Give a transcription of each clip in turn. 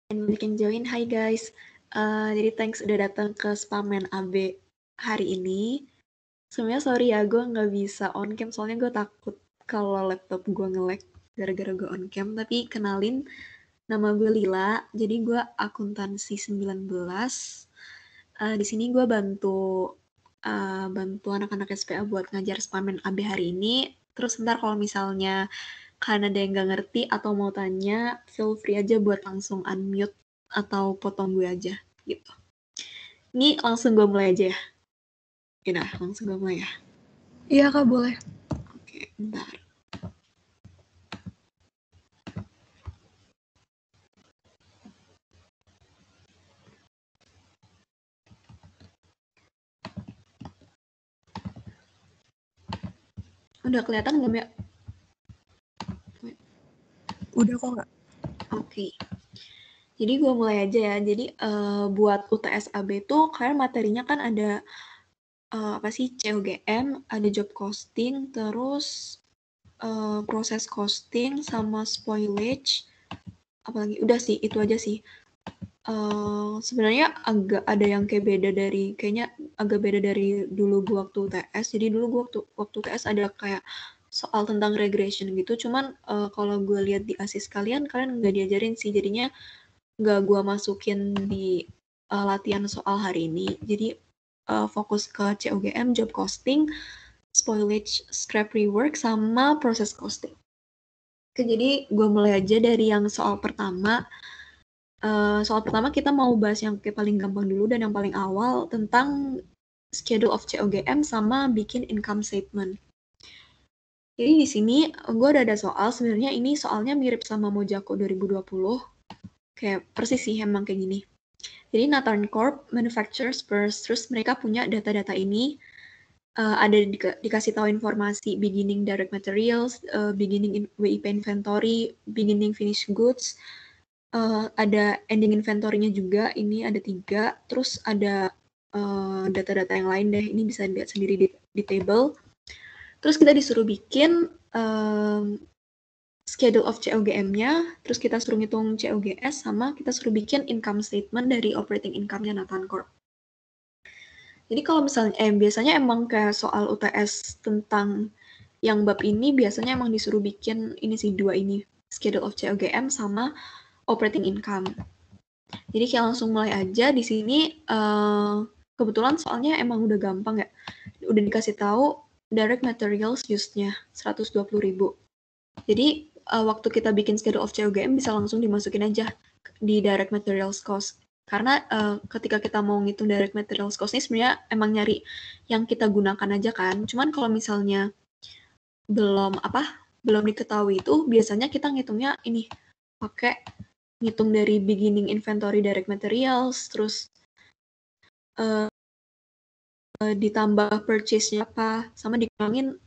And banyak yang join. Hai guys. Jadi thanks udah datang ke Spamen AB hari ini. Sebenarnya sorry ya, gue nggak bisa on cam soalnya gue takut kalau laptop gue nge-lag gara-gara gue on cam. Tapi kenalin, nama gue Lila. Jadi gue akuntansi 19. Di sini gue bantu anak-anak SPA buat ngajar Spamen AB hari ini. Terus ntar kalau misalnya kalian ada yang nggak ngerti atau mau tanya, feel free aja buat langsung unmute atau potong gue aja gitu. Ini langsung gue mulai aja ya. Ya langsung gue mulai ya. Iya Kak, boleh. Oke, bentar. Udah kelihatan belum ya? Udah kok nggak? Oke. Jadi gue mulai aja ya. Jadi buat UTS AB tuh kalian materinya kan ada apa sih, COGM, ada job costing, terus proses costing sama spoilage. Apalagi udah sih, itu aja sih. Sebenarnya agak ada yang kayaknya agak beda dari dulu gue waktu UTS. Jadi dulu gue waktu UTS ada kayak soal tentang regression gitu. Cuman kalau gue lihat di ASIS kalian nggak diajarin sih. Jadinya nggak gue masukin di latihan soal hari ini. Jadi fokus ke COGM, job costing, spoilage, scrap rework, sama proses costing. Oke, jadi gue mulai aja dari yang soal pertama. Soal pertama kita mau bahas yang paling gampang dulu dan yang paling awal tentang schedule of COGM sama bikin income statement. Jadi di sini gue udah ada soal, sebenarnya ini soalnya mirip sama Mojako 2020. Kayak persis sih emang kayak gini. Jadi Nathan Corp manufactures first, terus mereka punya data-data ini, ada dikasih tahu informasi beginning direct materials, beginning WIP inventory, beginning finished goods, ada ending inventory-nya juga, ini ada 3, terus ada data-data yang lain deh, ini bisa dilihat sendiri di table. Terus kita disuruh bikin schedule of COGM-nya, terus kita suruh ngitung COGS, sama kita suruh bikin income statement dari operating income-nya Nathan Corp. Jadi kalau misalnya, biasanya emang kayak soal UTS tentang yang bab ini, biasanya emang disuruh bikin ini sih, 2 ini, schedule of COGM sama operating income. Jadi kayak langsung mulai aja di sini. Kebetulan soalnya emang udah gampang ya. Udah dikasih tahu direct materials use-nya 120.000. Jadi waktu kita bikin schedule of COGM bisa langsung dimasukin aja di direct materials cost. Karena ketika kita mau ngitung direct materials cost ini sebenarnya emang nyari yang kita gunakan aja kan. Cuman kalau misalnya belum diketahui itu, biasanya kita ngitungnya ini pakai ngitung dari beginning inventory direct materials, terus ditambah purchase-nya apa, sama dikurangin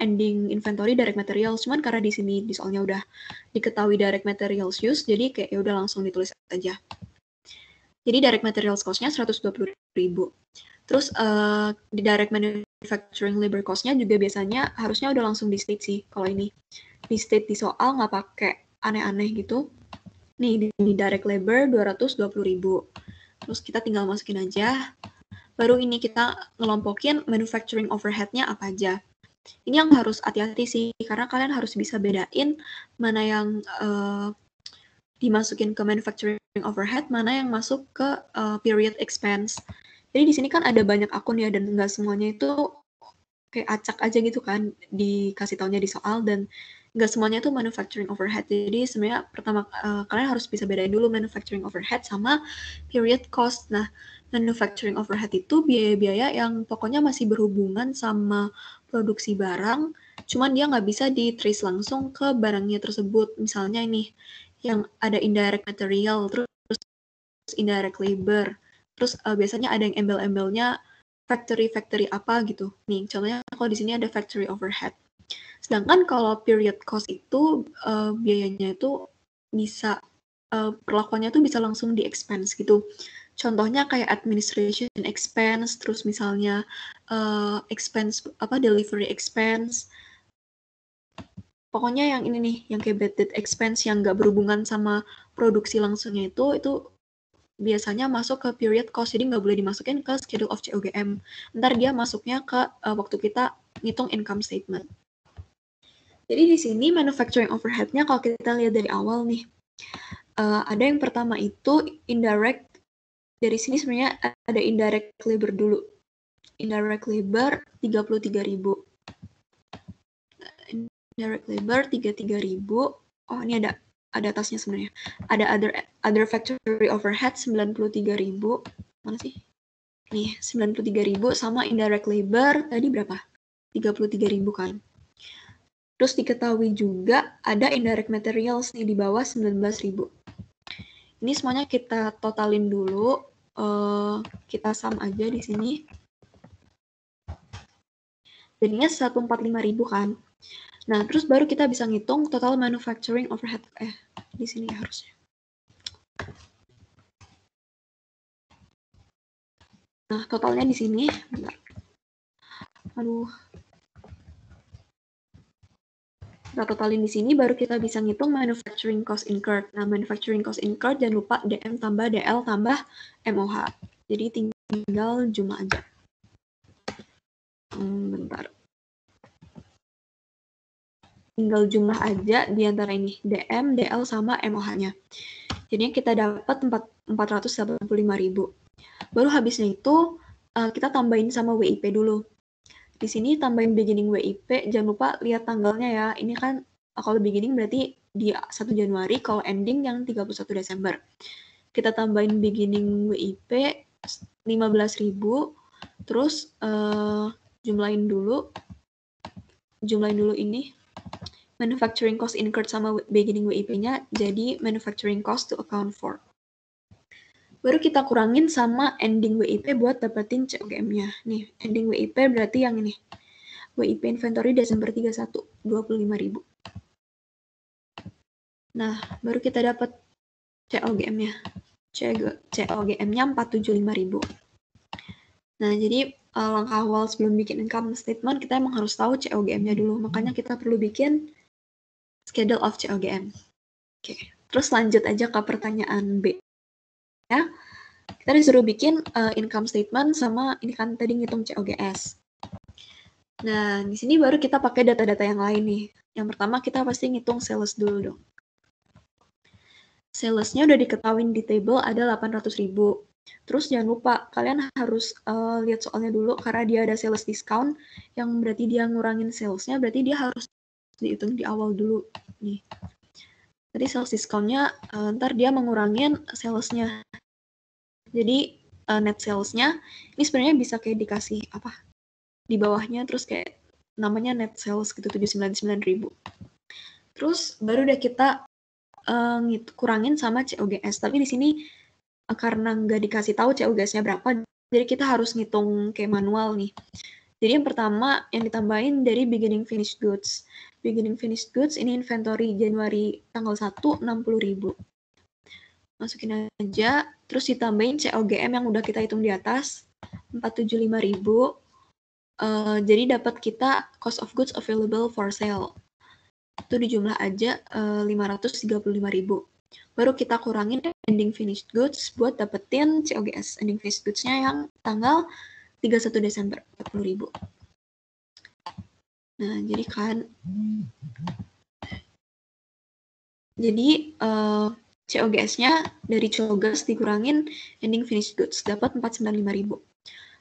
ending inventory direct materials. Cuman karena di sini di soalnya udah diketahui direct materials use, jadi kayak ya udah langsung ditulis aja. Jadi direct materials cost-nya 120.000. Terus di direct manufacturing labor cost-nya juga biasanya harusnya udah langsung di state sih. Kalau ini di state di soal nggak pakai aneh-aneh gitu. Nih di direct labor 220.000. Terus kita tinggal masukin aja. Baru ini kita ngelompokin manufacturing overhead-nya apa aja. Ini yang harus hati-hati sih, karena kalian harus bisa bedain mana yang dimasukin ke manufacturing overhead, mana yang masuk ke period expense. Jadi di sini kan ada banyak akun ya, dan nggak semuanya itu kayak acak aja gitu kan, dikasih taunya di soal, dan nggak semuanya itu manufacturing overhead. Jadi sebenarnya pertama kalian harus bisa bedain dulu manufacturing overhead sama period cost. Nah, manufacturing overhead itu biaya-biaya yang pokoknya masih berhubungan sama produksi barang, cuman dia nggak bisa di-trace langsung ke barangnya tersebut. Misalnya ini, yang ada indirect material, terus indirect labor, terus biasanya ada yang embel-embelnya factory apa gitu. Nih, contohnya kalau di sini ada factory overhead. Sedangkan kalau period cost itu biayanya itu bisa perlakuannya tuh bisa langsung di expense gitu. Contohnya kayak administration expense, terus misalnya expense delivery expense, pokoknya yang ini nih, yang kayak bad debt expense yang nggak berhubungan sama produksi langsungnya itu biasanya masuk ke period cost, jadi nggak boleh dimasukin ke schedule of COGM. Ntar dia masuknya ke waktu kita ngitung income statement. Jadi di sini manufacturing overhead-nya kalau kita lihat dari awal nih, ada yang pertama itu indirect. Dari sini sebenarnya ada indirect labor dulu. Indirect labor 33.000. Indirect labor 33.000. Oh, ini ada atasnya sebenarnya. Ada other factory overhead 93.000. Mana sih? Nih, 93.000 sama indirect labor tadi berapa? 33.000 kan. Terus diketahui juga ada indirect materials nih di bawah 19.000. Ini semuanya kita totalin dulu. Kita sum aja di sini. Jadinya 145.000 kan. Nah, terus baru kita bisa ngitung total manufacturing overhead. Di sini harusnya. Nah, totalnya di sini. Bentar. Aduh. Kita totalin di sini, baru kita bisa ngitung manufacturing cost incurred. Nah, manufacturing cost incurred, jangan lupa DM tambah DL tambah MOH. Jadi tinggal jumlah aja. Bentar. Tinggal jumlah aja di antara ini, DM, DL, sama MOH-nya. Jadinya kita dapat 485.000. Baru habisnya itu, kita tambahin sama WIP dulu. Di sini tambahin beginning WIP, jangan lupa lihat tanggalnya ya. Ini kan kalau beginning berarti di 1 Januari, kalau ending yang 31 Desember. Kita tambahin beginning WIP 15.000, terus jumlahin dulu ini manufacturing cost incurred sama beginning WIP-nya, jadi manufacturing cost to account for. Baru kita kurangin sama ending WIP buat dapetin COGM-nya. Nih, ending WIP berarti yang ini. WIP inventory Desember 31, 25.000. Nah, baru kita dapat COGM-nya. COGM-nya 475.000. Nah, jadi langkah awal sebelum bikin income statement, kita emang harus tahu COGM-nya dulu. Makanya kita perlu bikin schedule of COGM. Oke, terus lanjut aja ke pertanyaan B. Ya, kita disuruh bikin income statement sama ini kan tadi ngitung COGS. Nah, di sini baru kita pakai data-data yang lain nih. Yang pertama kita pasti ngitung sales dulu dong. Salesnya udah diketahuin di table ada 800.000. Terus jangan lupa kalian harus lihat soalnya dulu karena dia ada sales discount yang berarti dia ngurangin salesnya, berarti dia harus dihitung di awal dulu nih. Tadi sales discountnya ntar dia mengurangin salesnya. Jadi net salesnya ini sebenarnya bisa kayak dikasih apa di bawahnya, terus kayak namanya net sales gitu 799.000. Terus baru udah kita kurangin sama COGS. Tapi di sini karena nggak dikasih tahu COGS-nya berapa, jadi kita harus ngitung kayak manual nih. Jadi yang pertama yang ditambahin dari beginning finished goods. Beginning finished goods ini inventory Januari tanggal 1, 60.000. Masukin aja, terus ditambahin COGM yang udah kita hitung di atas, 475.000. Jadi dapat kita cost of goods available for sale. Itu dijumlah aja 535.000. Baru kita kurangin ending finished goods buat dapetin COGS. Ending finished goods-nya yang tanggal 31 Desember, 40.000. Nah, jadi kan COGS-nya dari COGS dikurangin ending finished goods, dapat 495.000.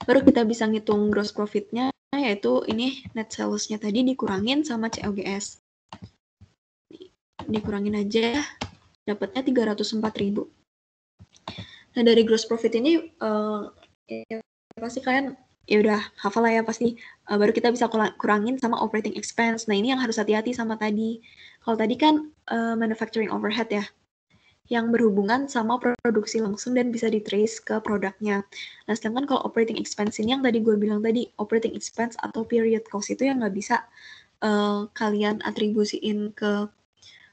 Baru kita bisa ngitung gross profit-nya, yaitu ini net sales-nya tadi dikurangin sama COGS. Dikurangin aja, dapatnya 304.000. Nah, dari gross profit ini ya pasti kalian ya udah hafal lah ya pasti. Baru kita bisa kurangin sama operating expense. Nah, ini yang harus hati-hati sama tadi. Kalau tadi kan manufacturing overhead ya, yang berhubungan sama produksi langsung dan bisa di-trace ke produknya. Nah, sedangkan kalau operating expense ini yang tadi gue bilang tadi, operating expense atau period cost itu yang nggak bisa kalian atribusiin ke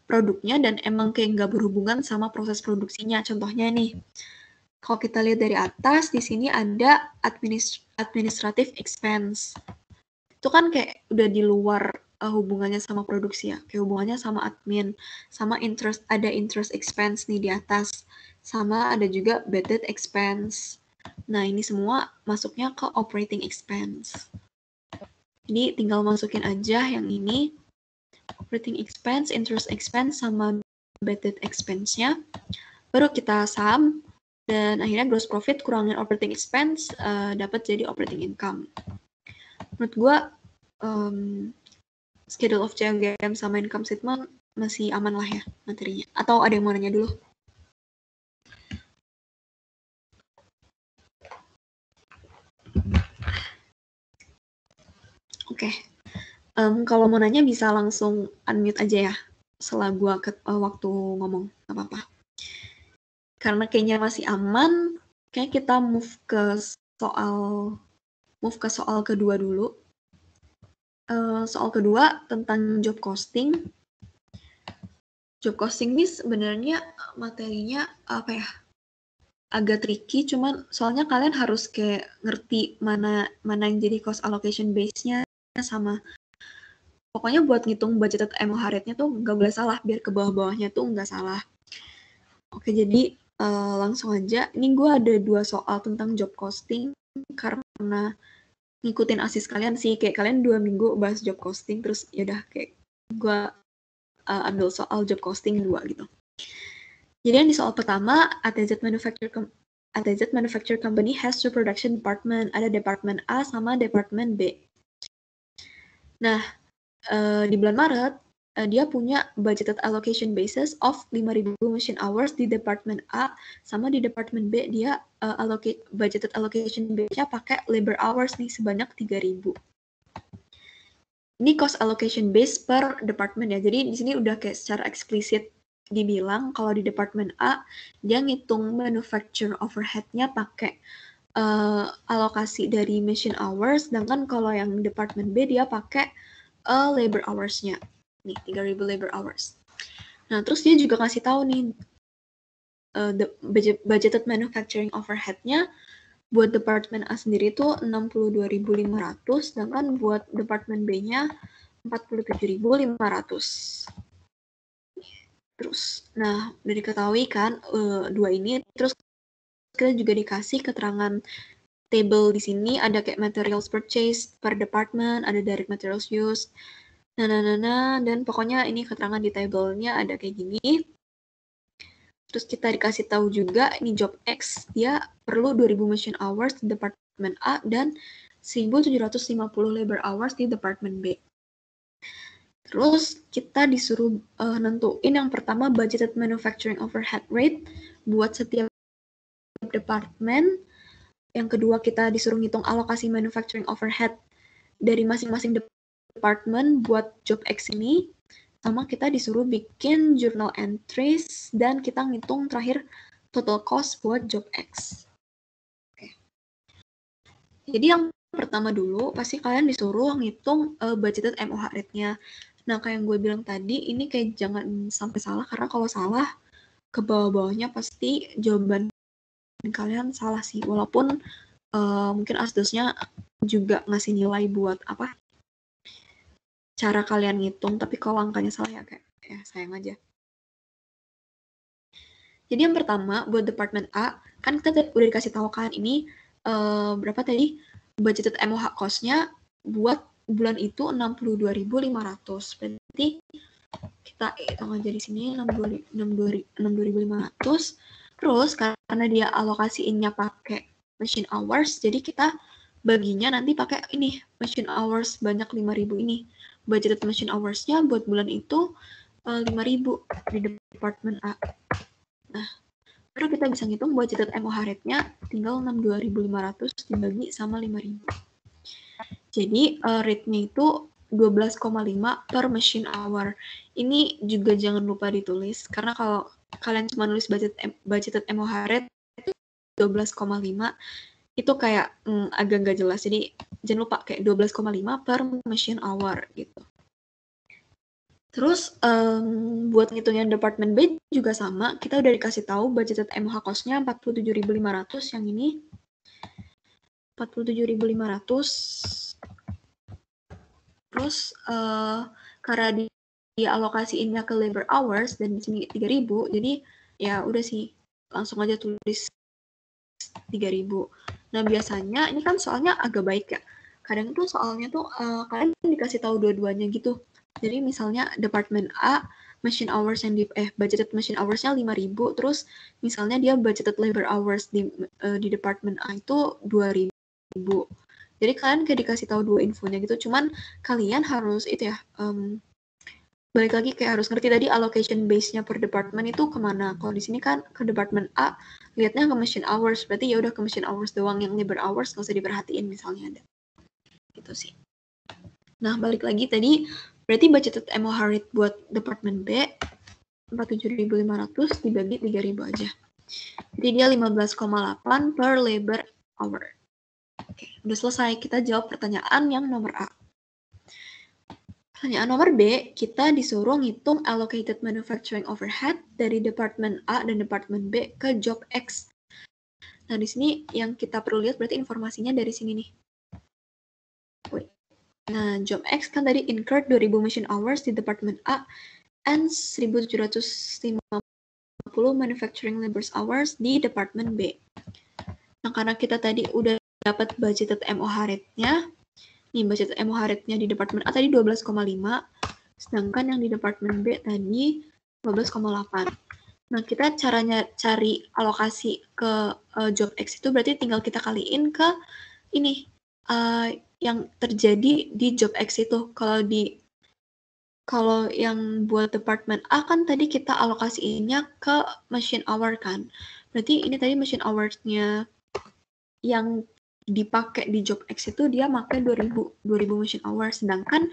produknya dan emang kayak nggak berhubungan sama proses produksinya. Contohnya nih, kalau kita lihat dari atas, di sini ada administrative expense. Itu kan kayak udah di luar hubungannya sama produksi ya, kayak hubungannya sama admin, sama ada interest expense nih di atas, sama ada juga bad debt expense. Nah, ini semua masuknya ke operating expense. Jadi tinggal masukin aja yang ini, operating expense, interest expense, sama bad debt expense-nya. Baru kita sum, dan akhirnya gross profit kurangin operating expense, dapat jadi operating income. Menurut gue, schedule of COGM sama income statement masih aman lah ya materinya. Atau ada yang mau nanya dulu? Oke. Kalau mau nanya bisa langsung unmute aja ya setelah gue waktu ngomong, nggak apa-apa. Karena kayaknya masih aman, kayak kita move ke soal kedua dulu. Soal kedua tentang job costing. Job costing ini sebenarnya materinya apa ya? Agak tricky, cuman soalnya kalian harus kayak ngerti mana yang jadi cost allocation base-nya, sama pokoknya buat ngitung budgeted MOH rate-nya tuh nggak boleh salah, biar ke bawah-bawahnya tuh nggak salah. Oke, jadi langsung aja. Ini gue ada 2 soal tentang job costing, karena ngikutin asis kalian sih, kayak kalian 2 minggu bahas job costing, terus yaudah kayak gue ambil soal job costing 2 gitu. Jadi yang di soal pertama, ATZ Manufacturer Company has two production department. Ada departemen A sama departemen B. Nah, di bulan Maret, dia punya budgeted allocation basis of 5.000 machine hours di departemen A, sama di departemen B dia budgeted allocation base-nya pakai labor hours nih sebanyak 3.000. Ini cost allocation base per departemen ya. Jadi di sini udah kayak secara eksplisit dibilang kalau di departemen A dia ngitung manufacture overhead-nya pakai alokasi dari machine hours, sedangkan kalau yang departemen B dia pakai labor hours-nya. Nih, 3.000 labor hours. Nah, terus dia juga kasih tahu nih budgeted manufacturing overhead-nya buat departemen A sendiri tuh 62.500, sedangkan buat departemen B-nya 47.500. Terus, nah udah diketahui kan dua ini, terus kita juga dikasih keterangan table di sini, ada kayak materials purchase per department, ada direct materials used, dan pokoknya ini keterangan di table-nya ada kayak gini. Terus kita dikasih tahu juga ini job X dia perlu 2.000 machine hours di departemen A dan 1.750 labor hours di departemen B. Terus kita disuruh nentuin yang pertama budgeted manufacturing overhead rate buat setiap departemen. Yang kedua kita disuruh ngitung alokasi manufacturing overhead dari masing-masing departemen buat job X ini. Sama kita disuruh bikin journal entries dan kita ngitung terakhir total cost buat job X. Oke. Jadi yang pertama dulu pasti kalian disuruh ngitung budgeted MOH rate-nya. Nah, kayak yang gue bilang tadi, ini kayak jangan sampai salah, karena kalau salah, ke bawah-bawahnya pasti jawaban kalian salah sih. Walaupun mungkin asdosnya juga ngasih nilai buat apa cara kalian ngitung, tapi kalau angkanya salah ya kayak ya sayang aja. Jadi yang pertama buat departemen A, kan kita udah dikasih tahu kan ini berapa tadi budgeted MOH cost-nya buat bulan itu 62.500. Berarti kita hitung aja di sini 62.500. Terus karena dia alokasiinnya pakai machine hours, jadi kita baginya nanti pakai ini machine hours banyak 5.000 ini. Budgeted machine hours-nya buat bulan itu 5.000 di departemen A. Nah, baru kita bisa ngitung budgeted MOH rate-nya tinggal 62.500 dibagi sama 5.000. Jadi rate-nya itu 12,5 per machine hour. Ini juga jangan lupa ditulis, karena kalau kalian cuma nulis budgeted MOH rate 12,5 itu kayak agak nggak jelas. Jadi jangan lupa kayak 12,5 per machine hour gitu. Terus buat ngitungnya departemen B juga sama, kita udah dikasih tahu budgeted MOH cost-nya 47.500 yang ini. 47.500 terus karena dialokasiinnya ke labor hours dan di sini 3.000, jadi ya udah sih langsung aja tulis 3.000. Nah biasanya ini kan soalnya agak baik ya. Kadang tuh soalnya tuh kalian dikasih tahu dua-duanya gitu. Jadi misalnya department A machine hours yang budgeted machine hours-nya 5.000, terus misalnya dia budgeted labor hours di department A itu 2.000. Jadi kalian kayak dikasih tahu dua infonya gitu. Cuman kalian harus itu ya balik lagi kayak harus ngerti tadi allocation base-nya per department itu kemana. Kalau di sini kan ke department A lihatnya ke machine hours, berarti ya udah ke machine hours doang, yang labor hours nggak usah diperhatiin misalnya ada. Gitu sih. Nah balik lagi tadi berarti budgeted MOH rate buat department B 47.500 dibagi 3.000 aja. Jadi dia 15,8 per labor hour. Oke, udah selesai. Kita jawab pertanyaan yang nomor A. Pertanyaan nomor B, kita disuruh ngitung allocated manufacturing overhead dari departemen A dan departemen B ke job X. Nah, di sini yang kita perlu lihat berarti informasinya dari sini nih. Nah, job X kan tadi incurred 2.000 machine hours di departemen A and 1.750 manufacturing labor hours di departemen B. Nah, karena kita tadi udah dapat budgeted MOH rate-nya, nih budgeted MOH rate-nya di departemen A tadi 12,5, sedangkan yang di departemen B tadi 12,8. Nah, kita caranya cari alokasi ke job X itu berarti tinggal kita kaliin ke ini yang terjadi di job X itu. Kalau yang buat departemen A kan tadi kita alokasiinnya ke machine hour kan. Berarti ini tadi machine hours-nya yang dipakai di job X itu dia pakai 2.000 machine hours, sedangkan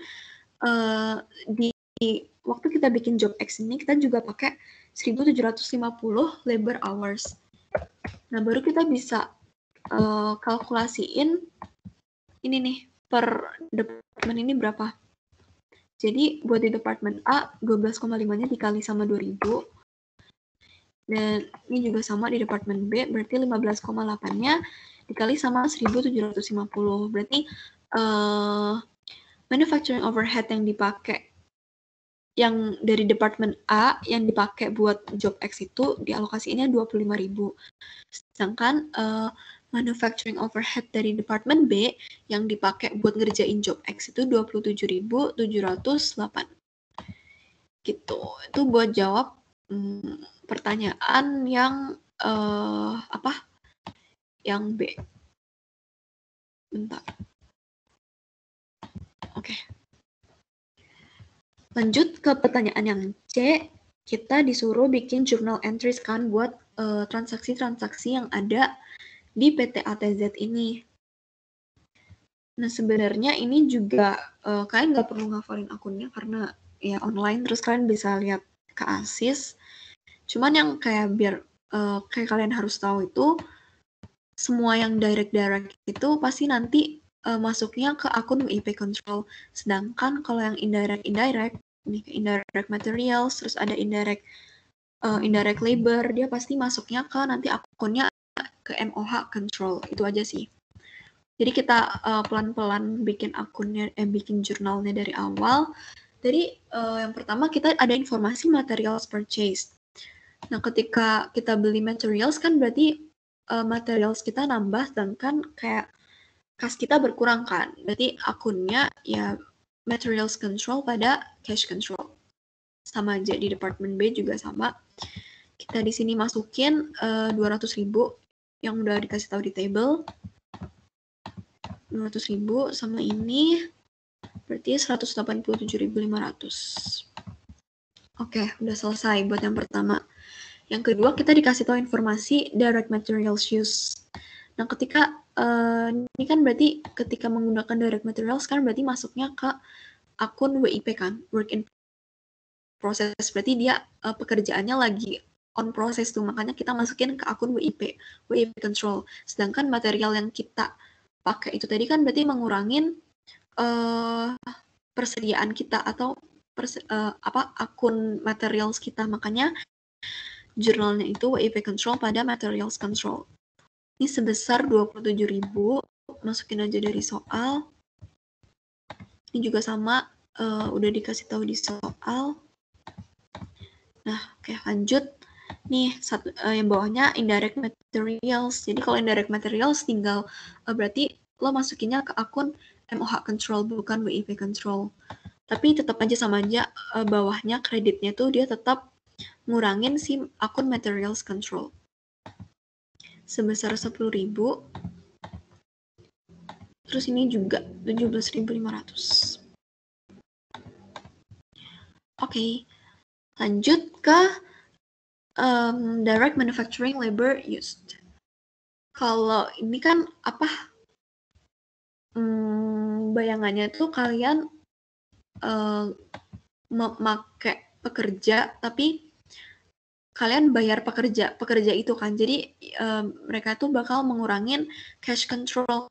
di waktu kita bikin job X ini kita juga pakai 1.750 labor hours. Nah baru kita bisa kalkulasiin ini nih per departemen ini berapa. Jadi buat di departemen A 12,5-nya dikali sama 2.000, dan ini juga sama di departemen B berarti 15,8-nya dikali sama 1.750. Berarti manufacturing overhead yang dipakai yang dari departemen A yang dipakai buat job X itu dialokasinya 25.000. Sedangkan manufacturing overhead dari departemen B yang dipakai buat ngerjain job X itu 27.708. Gitu. Itu buat jawab pertanyaan yang yang B. Bentar. Oke. Lanjut ke pertanyaan yang C, kita disuruh bikin journal entries kan buat transaksi-transaksi yang ada di PT ATZ ini. Nah sebenarnya ini juga kalian nggak perlu ngafalin akunnya karena ya online, terus kalian bisa lihat ke ASIS. Cuman yang kayak biar kayak kalian harus tahu itu semua yang direct itu pasti nanti masuknya ke akun WIP control. Sedangkan kalau yang indirect nih indirect materials, terus ada indirect labor, dia pasti masuknya ke nanti akunnya ke MOH control. Itu aja sih. Jadi kita pelan-pelan bikin akunnya, bikin jurnalnya dari awal. Jadi yang pertama kita ada informasi materials purchased. Nah ketika kita beli materials kan berarti materials kita nambah, sedangkan kayak kas kita berkurang kan. Berarti akunnya ya materials control pada cash control. Sama aja di departemen B juga sama. Kita di sini masukin 200.000 yang udah dikasih tahu di table. 200.000 sama ini berarti 187.500. Oke, udah selesai buat yang pertama. Yang kedua, kita dikasih tahu informasi direct materials use. Nah, ketika ini kan berarti ketika menggunakan direct materials kan berarti masuknya ke akun WIP kan, work in process. Berarti dia pekerjaannya lagi on process tuh, makanya kita masukin ke akun WIP control. Sedangkan material yang kita pakai itu tadi kan berarti mengurangin persediaan kita atau akun materials kita, makanya jurnalnya itu WIP control pada materials control. Ini sebesar 27.000, masukin aja dari soal. Ini juga sama, udah dikasih tahu di soal. Nah, oke lanjut. Nih, yang bawahnya indirect materials. Jadi kalau indirect materials tinggal berarti lo masukinnya ke akun MOH control, bukan WIP control. Tapi tetap aja sama aja, bawahnya kreditnya tuh dia tetap ngurangin si akun materials control. Sebesar 10.000. Terus ini juga 17.500. Oke, lanjut ke direct manufacturing labor used. Kalau ini kan apa? Bayangannya tuh kalian memakai pekerja, tapi kalian bayar pekerja itu kan. Jadi mereka tuh bakal mengurangin cash control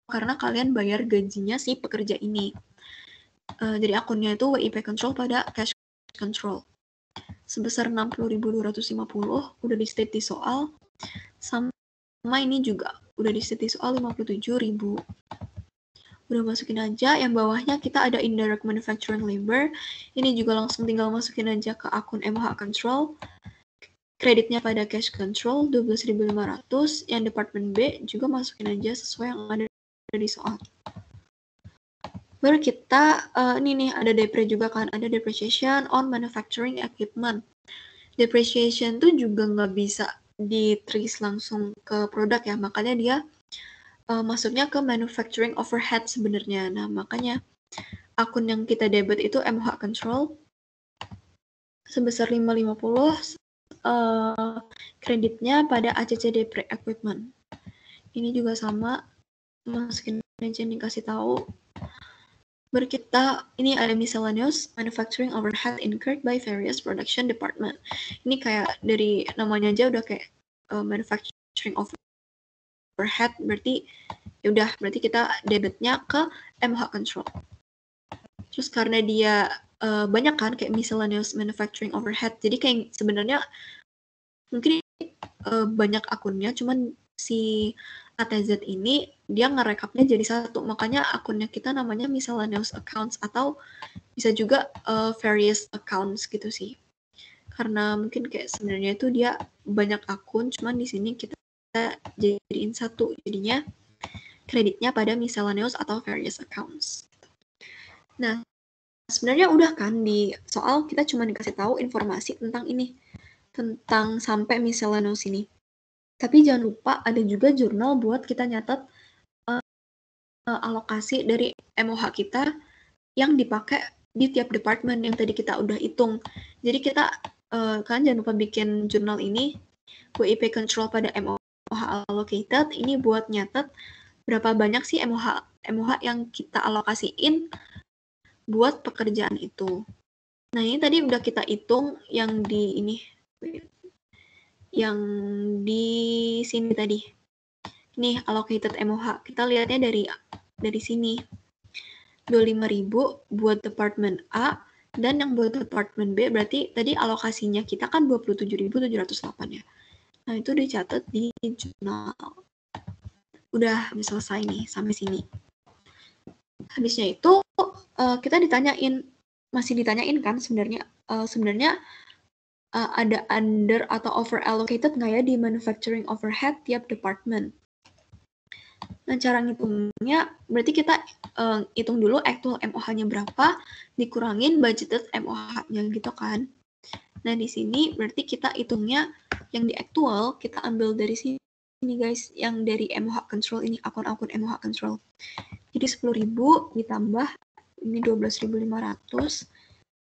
karena kalian bayar gajinya si pekerja ini. Jadi akunnya itu WIP control pada cash control. Sebesar 60.250 udah di state di soal. Sama ini juga udah di state di soal 57.000. Udah masukin aja. Yang bawahnya kita ada indirect manufacturing labor. Ini juga langsung tinggal masukin aja ke akun MOH control. Kreditnya pada cash control 12.500. Yang departemen B juga masukin aja sesuai yang ada di soal. Baru kita, ini nih ada depre juga kan, ada depreciation on manufacturing equipment. Depreciation tuh juga nggak bisa di-trace langsung ke produk ya, makanya dia masuknya ke manufacturing overhead sebenarnya. Nah, makanya akun yang kita debit itu MOH control sebesar 550, kreditnya pada ACC depre equipment. Ini juga sama, masukin aja yang dikasih tahu. Berkita, ini ada miscellaneous manufacturing overhead incurred by various production department. Ini kayak dari namanya aja udah kayak manufacturing overhead, berarti yaudah, berarti kita debitnya ke MOH control. Terus karena dia banyak kan kayak miscellaneous manufacturing overhead, jadi kayak sebenarnya mungkin banyak akunnya, cuman si ATZ ini dia ngerekapnya jadi satu, makanya akunnya kita namanya miscellaneous accounts atau bisa juga various accounts gitu sih. Karena mungkin kayak sebenarnya itu dia banyak akun, cuman di sini kita jadiin satu, jadinya kreditnya pada miscellaneous atau various accounts. Nah, sebenarnya udah kan di soal kita cuma dikasih tahu informasi tentang ini, tentang sampai miscellaneous ini. Tapi jangan lupa ada juga jurnal buat kita nyatet alokasi dari MOH kita yang dipakai di tiap departemen yang tadi kita udah hitung. Jadi kita kan jangan lupa bikin jurnal ini, WIP control pada MOH allocated, ini buat nyatet berapa banyak sih MOH yang kita alokasiin buat pekerjaan itu. Nah, ini tadi udah kita hitung yang di ini, yang di sini tadi. Nih, allocated MOH. Kita lihatnya dari sini. 25.000 buat departemen A, dan yang buat departemen B berarti tadi alokasinya kita kan 27.708 ya. Nah, itu dicatat di jurnal. Udah selesai nih sampai sini. Habisnya itu kita masih ditanyain kan sebenarnya ada under atau over allocated nggak ya di manufacturing overhead tiap department. Nah, cara ngitungnya berarti kita hitung dulu actual MOH-nya berapa, dikurangin budgeted MOH-nya gitu kan. Nah, di sini berarti kita hitungnya yang di actual, kita ambil dari sini guys, yang dari MOH control ini, akun-akun MOH control. Jadi 10.000 ditambah, ini 12.500,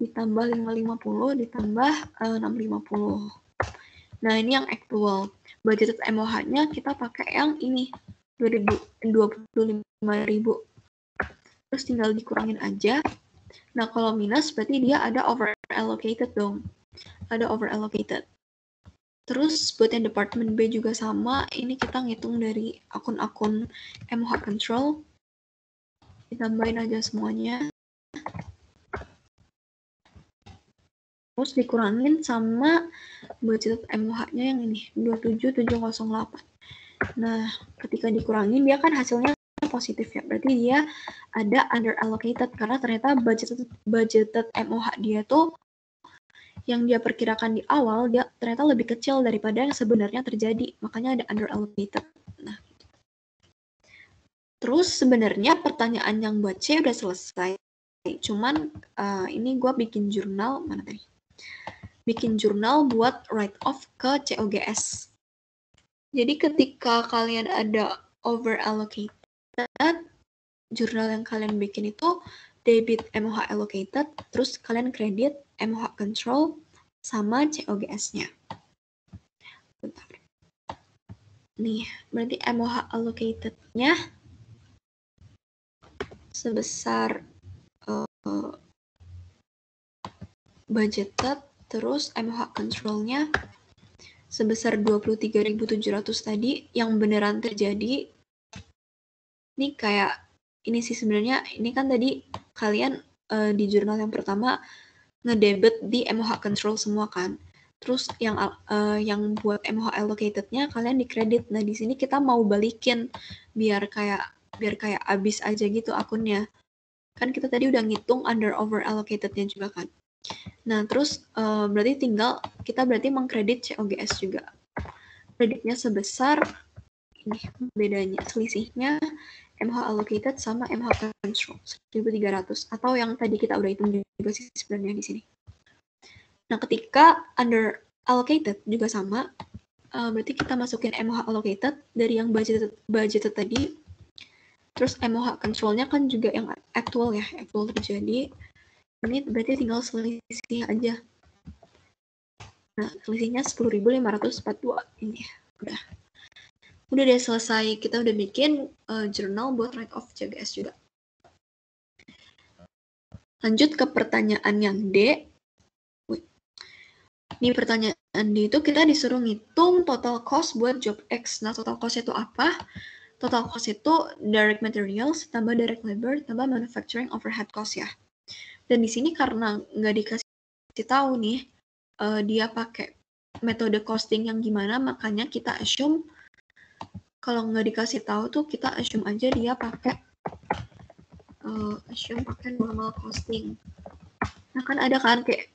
ditambah 550, ditambah 650. Nah, ini yang actual. Budgeted MOH-nya kita pakai yang ini, 25.000. Terus tinggal dikurangin aja. Nah, kalau minus berarti dia ada over allocated dong. Ada over allocated. Terus buat yang departemen B juga sama, ini kita ngitung dari akun-akun MOH control. Ditambahin aja semuanya. Terus dikurangin sama budget MOH-nya yang ini, 27708. Nah, ketika dikurangin dia kan hasilnya positif ya. Berarti dia ada under allocated karena ternyata budgeted MOH dia tuh yang dia perkirakan di awal dia ternyata lebih kecil daripada yang sebenarnya terjadi. Makanya ada under allocated. Nah, terus sebenarnya pertanyaan yang buat C udah selesai. Cuman ini gue bikin jurnal, mana tadi? Bikin jurnal buat write off ke COGS. Jadi ketika kalian ada over allocated, jurnal yang kalian bikin itu debit MOH allocated, terus kalian kredit MOH control sama COGS-nya. Bentar. Nih, berarti MOH allocated-nya sebesar budgeted, terus MOH control-nya sebesar 23.700 tadi yang beneran terjadi. Ini kayak ini sih sebenarnya, ini kan tadi kalian di jurnal yang pertama ngedebit di MOH control semua kan. Terus yang buat MOH allocated-nya kalian dikredit. Nah, di sini kita mau balikin biar kayak habis aja gitu akunnya. Kan kita tadi udah ngitung under over allocated-nya juga kan. Nah, terus berarti tinggal kita mengkredit COGS juga. Kreditnya sebesar ini bedanya, selisihnya MOH allocated sama MOH control 1.300 atau yang tadi kita udah hitung juga sih sebenarnya di sini. Nah, ketika under allocated juga sama, berarti kita masukin MOH allocated dari yang budgeted tadi, terus MOH control-nya kan juga yang actual ya, actual terjadi. Ini berarti tinggal selisih aja. Nah, selisihnya 10.542 ini udah deh selesai. Kita udah bikin jurnal buat write off COGS juga. Lanjut ke pertanyaan yang D. Ini pertanyaan D itu kita disuruh ngitung total cost buat job X. Nah, total cost itu apa? Total cost itu direct materials tambah direct labor tambah manufacturing overhead cost ya. Dan di sini karena nggak dikasih tahu nih dia pakai metode costing yang gimana, makanya kita assume kalau nggak dikasih tahu tuh kita assume aja dia pakai normal costing. Nah, kan ada kan kayak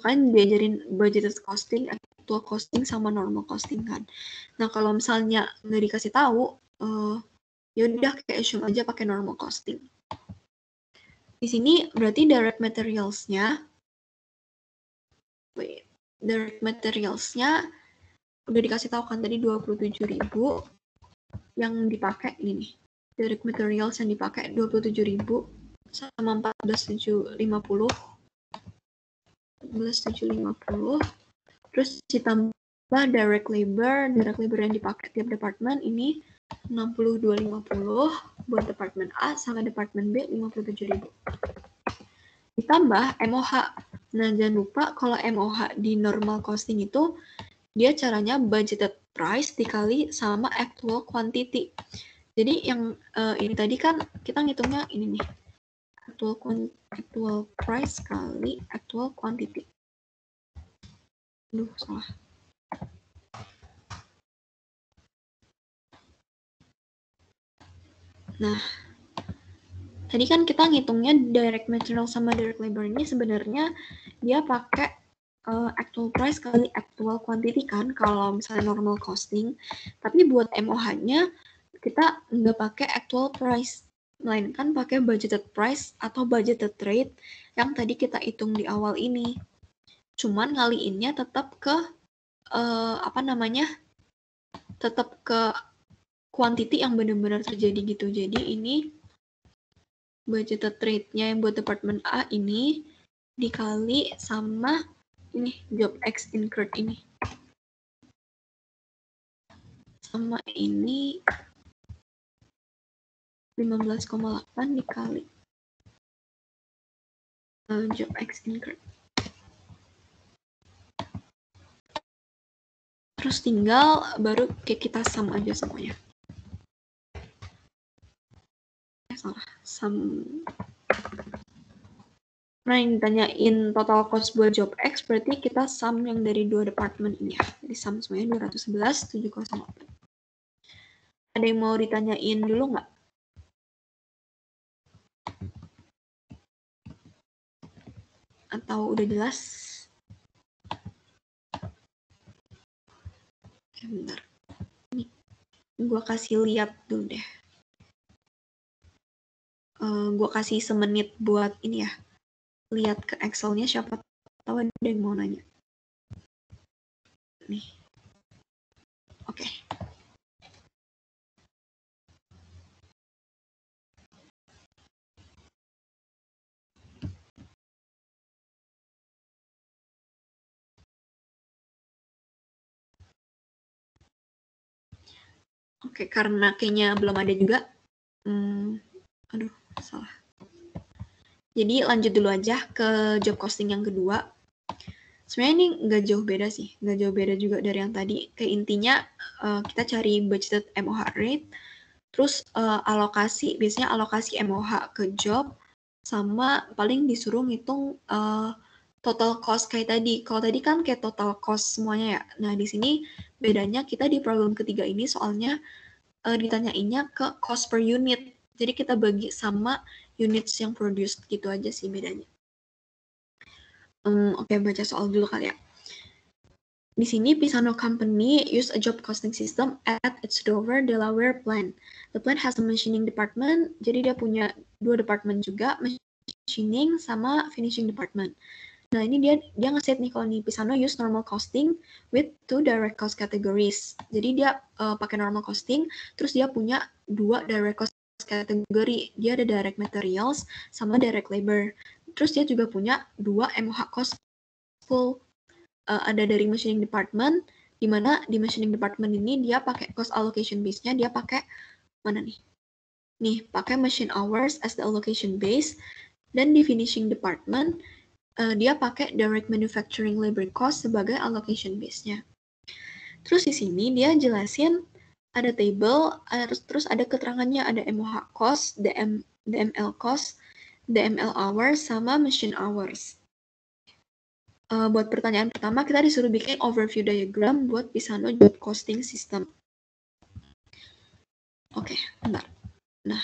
kan diajarin budgeted costing, actual costing sama normal costing kan. Nah, kalau misalnya nggak dikasih tahu, ya udah kayak assume aja pakai normal costing. Di sini berarti direct materials-nya udah dikasih tahu kan tadi 27.000 yang dipakai ini nih. Direct materials yang dipakai 27.000 sama 14.750. Terus ditambah direct labor yang dipakai tiap departemen ini 62.50 buat departemen A sama departemen B 57.000. Ditambah MOH. Nah, jangan lupa kalau MOH di normal costing itu dia caranya budgeted price dikali sama actual quantity. Jadi yang ini tadi kan kita ngitungnya ini nih. Actual price kali actual quantity. Aduh, salah. Nah, tadi kan kita ngitungnya direct material sama direct labor ini sebenarnya dia pakai actual price kali actual quantity kan kalau misalnya normal costing. Tapi buat MOH-nya kita nggak pakai actual price, melainkan pakai budgeted price atau budgeted rate yang tadi kita hitung di awal ini. Cuman ngaliinnya tetap ke tetap ke quantity yang benar-benar terjadi gitu. Jadi ini budgeted rate-nya yang buat departemen A ini dikali sama ini job X incurred ini. Sama ini 15,8 dikali job X incurred. Terus tinggal baru kayak kita sum aja semuanya. Salah, sum. Nah, yang ditanyain total cost buat job X berarti kita sum yang dari dua departemen ini ya. Jadi sum semuanya 211, 708. Ada yang mau ditanyain dulu nggak? Atau udah jelas? Bentar. Ini gue kasih lihat dulu deh. Gue kasih semenit buat ini ya. Lihat ke Excel-nya, siapa tahu ada yang mau nanya. Nih. Oke. Oke, karena kayaknya belum ada juga. Aduh, salah. Jadi lanjut dulu aja ke job costing yang kedua. Sebenarnya ini nggak jauh beda sih, nggak jauh beda juga dari yang tadi. Kayak intinya kita cari budgeted MOH rate, terus alokasi, biasanya alokasi MOH ke job, sama paling disuruh ngitung total cost kayak tadi. Kalau tadi kan kayak total cost semuanya ya. Nah di sini bedanya kita di problem ketiga ini soalnya ditanyainnya ke cost per unit. Jadi kita bagi sama units yang produced, gitu aja sih bedanya. Oke, baca soal dulu kali ya. Di sini, Pisano Company use a job costing system at its Dover, Delaware plant. The plant has a machining department, jadi dia punya 2 department juga, machining sama finishing department. Nah, ini dia nge-set nih kalau nih Pisano use normal costing with 2 direct cost categories. Jadi dia pakai normal costing, terus dia punya 2 direct cost kategori. Dia ada direct materials sama direct labor. Terus dia juga punya 2 MOH cost full. Ada dari machining department, di mana di machining department ini dia pakai cost allocation base-nya, dia pakai mana nih? Nih, pakai machine hours as the allocation base, dan di finishing department dia pakai direct manufacturing labor cost sebagai allocation base-nya. Terus di sini dia jelasin ada table, terus ada keterangannya, ada MOH cost, DML cost, DML hours, sama machine hours. Buat pertanyaan pertama, kita disuruh bikin overview diagram buat Pisano job costing system. Oke, bentar. Nah,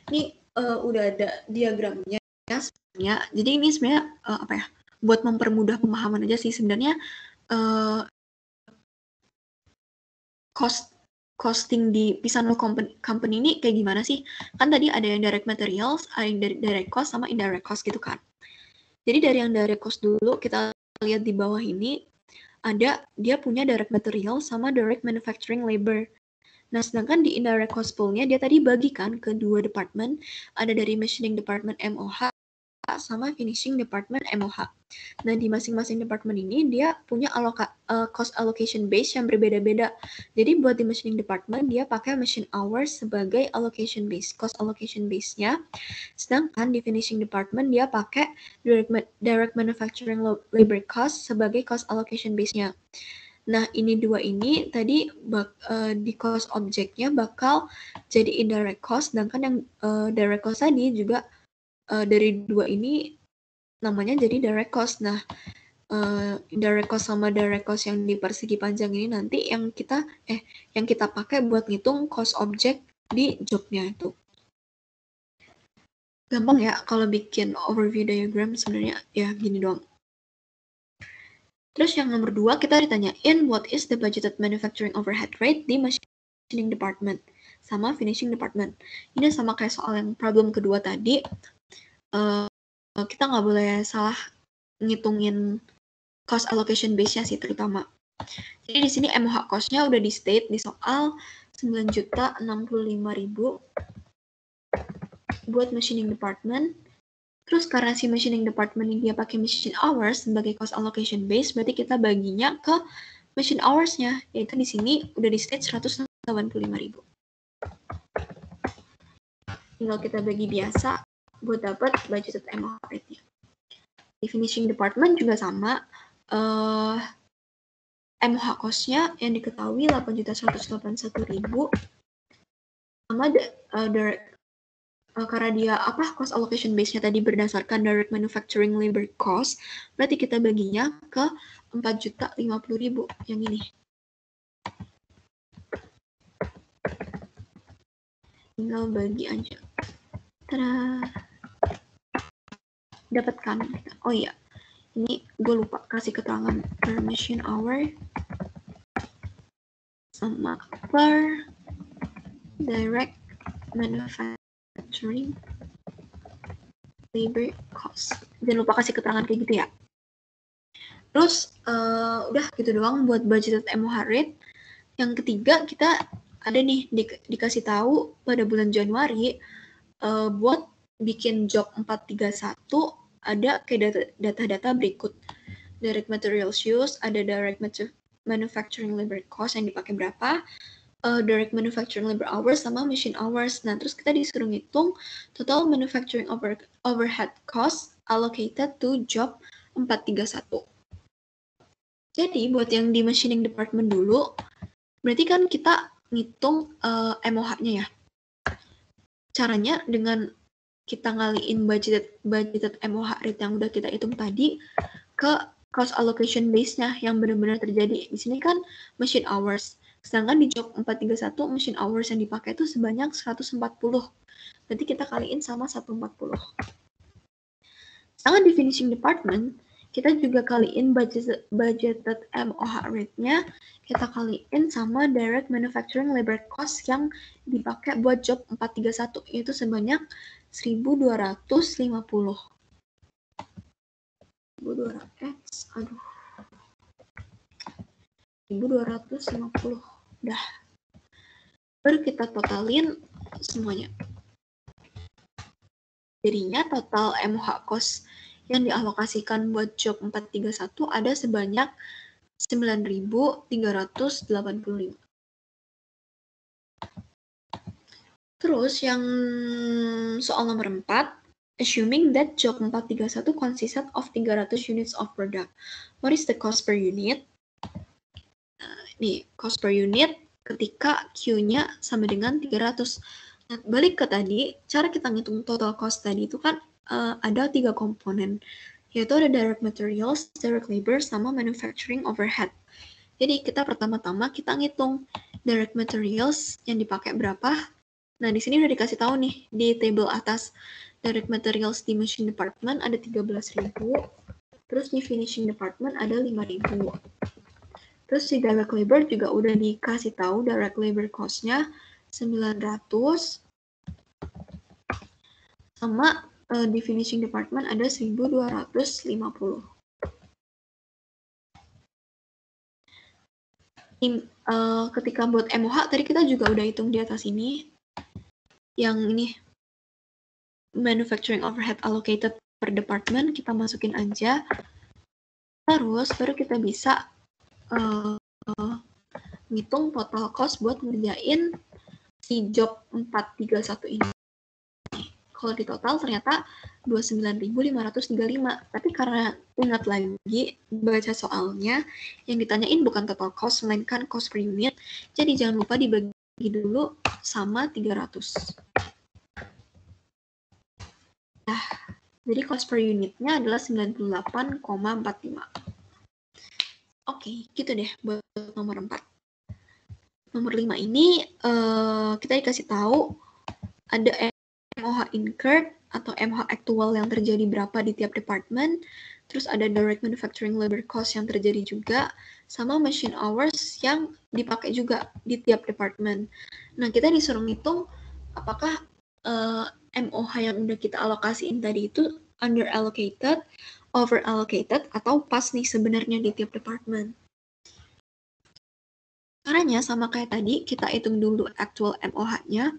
ini udah ada diagramnya ya sebenarnya. Jadi ini sebenarnya apa ya? Buat mempermudah pemahaman aja sih sebenarnya costing di Pisano company ini kayak gimana sih? Kan tadi ada yang direct materials, ada yang direct cost sama indirect cost gitu kan. Jadi dari yang direct cost dulu kita lihat di bawah ini ada dia punya direct material sama direct manufacturing labor. Nah, sedangkan di indirect cost pool-nya dia tadi bagikan ke 2 department, ada dari machining department MOH sama finishing department MOH. Nah, di masing-masing department ini dia punya cost allocation base yang berbeda-beda. Jadi buat di machining department dia pakai machine hours sebagai allocation base, cost allocation base-nya. Sedangkan di finishing department dia pakai direct manufacturing labor cost sebagai cost allocation base-nya. Nah, ini 2 ini tadi di cost objeknya bakal jadi indirect cost, sedangkan yang direct cost tadi juga dari 2 ini namanya jadi direct cost. Nah, indirect cost sama direct cost yang di persegi panjang ini nanti yang kita pakai buat ngitung cost objek di jobnya itu. Gampang ya kalau bikin overview diagram sebenarnya ya gini doang. Terus yang nomor 2 kita ditanyain what is the budgeted manufacturing overhead rate di machining department sama finishing department. Ini sama kayak soal yang problem kedua tadi. Kita nggak boleh salah ngitungin cost allocation base-nya sih terutama. Jadi di sini MOH cost-nya udah di state di soal 9.065.000 buat machining department. Terus karena si machining department ini dia pakai machine hours sebagai cost allocation base, berarti kita baginya ke machine hours-nya, yaitu di sini udah di state 185.000. Tinggal kita bagi biasa buat dapat budgeted MOH rate-nya. Di finishing department juga sama, MOH cost-nya yang diketahui 8.181.000 sama karena dia cost allocation base-nya tadi berdasarkan direct manufacturing labor cost, berarti kita baginya ke 4.050.000 yang ini. Tinggal bagi aja. Tada. Dapat kan? Oh iya. ini gue lupa kasih keterangan per machine hour sama per direct manufacturing labor cost. Jangan lupa kasih keterangan kayak gitu ya. Terus udah gitu doang buat budgeted MOH rate. Yang ketiga kita ada nih dikasih tahu pada bulan Januari buat bikin job 431 ada kayak data-data berikut. Direct materials use, ada direct manufacturing labor cost yang dipakai berapa, direct manufacturing labor hours sama machine hours. Nah, terus kita disuruh ngitung total manufacturing overhead cost allocated to job 431. Jadi, buat yang di machining department dulu, berarti kan kita ngitung MOH-nya ya. Caranya dengan kita ngaliin budgeted MOH rate yang udah kita hitung tadi ke cost allocation base-nya yang benar-benar terjadi. Di sini kan machine hours. Sedangkan di job 431 machine hours yang dipakai itu sebanyak 140. Berarti kita kaliin sama 140. Sedangkan di finishing department, kita juga kaliin budgeted MOH rate-nya, kita kaliin sama direct manufacturing labor cost yang dipakai buat job 431, yaitu sebanyak 1.250. 1.250. Dah. Baru kita totalin semuanya. Jadinya total MOH cost yang dialokasikan buat job 431 ada sebanyak 9.385. Terus yang soal nomor 4, assuming that job 431 consists of 300 units of product. What is the cost per unit? Nih, cost per unit ketika Q-nya sama dengan 300. Nah, balik ke tadi, cara kita ngitung total cost tadi itu kan ada 3 komponen, yaitu ada direct materials, direct labor, sama manufacturing overhead. Jadi kita pertama-tama kita ngitung direct materials yang dipakai berapa. Nah, di sini udah dikasih tahu nih di table atas, direct materials di machine department ada 13.000, terus di finishing department ada 5.000. Terus di direct labor juga udah dikasih tahu direct labor cost-nya 900, sama di finishing department ada 1.250. Ketika buat MOH tadi kita juga udah hitung di atas ini, yang ini manufacturing overhead allocated per department kita masukin aja, terus baru kita bisa ngitung total cost buat ngerjain si job 431 ini. Kalau di total ternyata 29.535. Tapi karena ingat lagi baca soalnya, yang ditanyain bukan total cost, melainkan cost per unit. Jadi jangan lupa dibagi dulu sama 300. Nah, jadi cost per unitnya adalah 98,45. Oke, gitu deh buat nomor 4. Nomor 5 ini kita dikasih tahu ada MOH incurred atau MOH actual yang terjadi berapa di tiap department, terus ada direct manufacturing labor cost yang terjadi juga, sama machine hours yang dipakai juga di tiap department. Nah, kita disuruh ngitung apakah MOH yang udah kita alokasiin tadi itu under allocated, over allocated, atau pas nih sebenarnya di tiap department. Caranya sama kayak tadi, kita hitung dulu actual MOH-nya.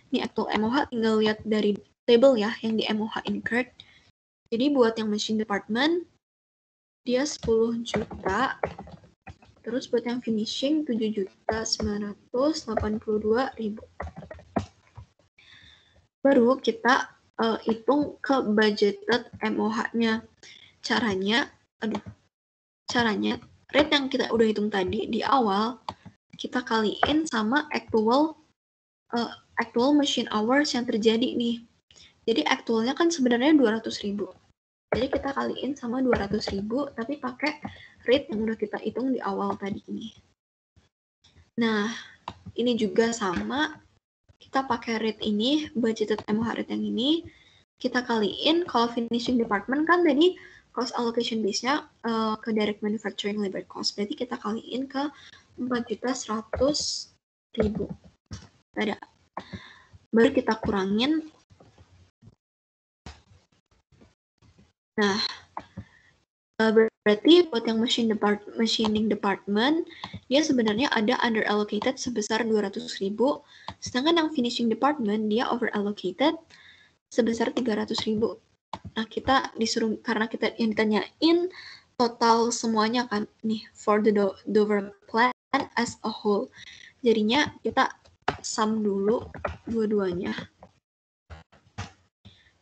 Ini actual MOH tinggal lihat dari table ya, yang di MOH incurred. Jadi buat yang machine department, dia 10 juta. Terus buat yang finishing, 7.982.000. Baru kita hitung ke budgeted MOH-nya. Caranya, rate yang kita udah hitung tadi di awal, kita kaliin sama actual machine hours yang terjadi nih. Jadi actualnya kan sebenarnya 200.000. Jadi kita kaliin sama 200.000, tapi pakai rate yang udah kita hitung di awal tadi ini. Nah, ini juga sama. Kita pakai rate ini, budgeted MOH rate yang ini. Kita kaliin, kalau finishing department kan tadi cost allocation base-nya ke direct manufacturing labor cost. Berarti kita kaliin ke 4.100.000. Ada. Baru kita kurangin. Nah, berarti buat yang machining department, dia sebenarnya ada under allocated sebesar 200.000, sedangkan yang finishing department dia over allocated sebesar 300.000. Nah, kita disuruh, karena kita yang ditanyain total semuanya kan nih for the Dover plan as a whole. Jadinya kita sum dulu dua-duanya.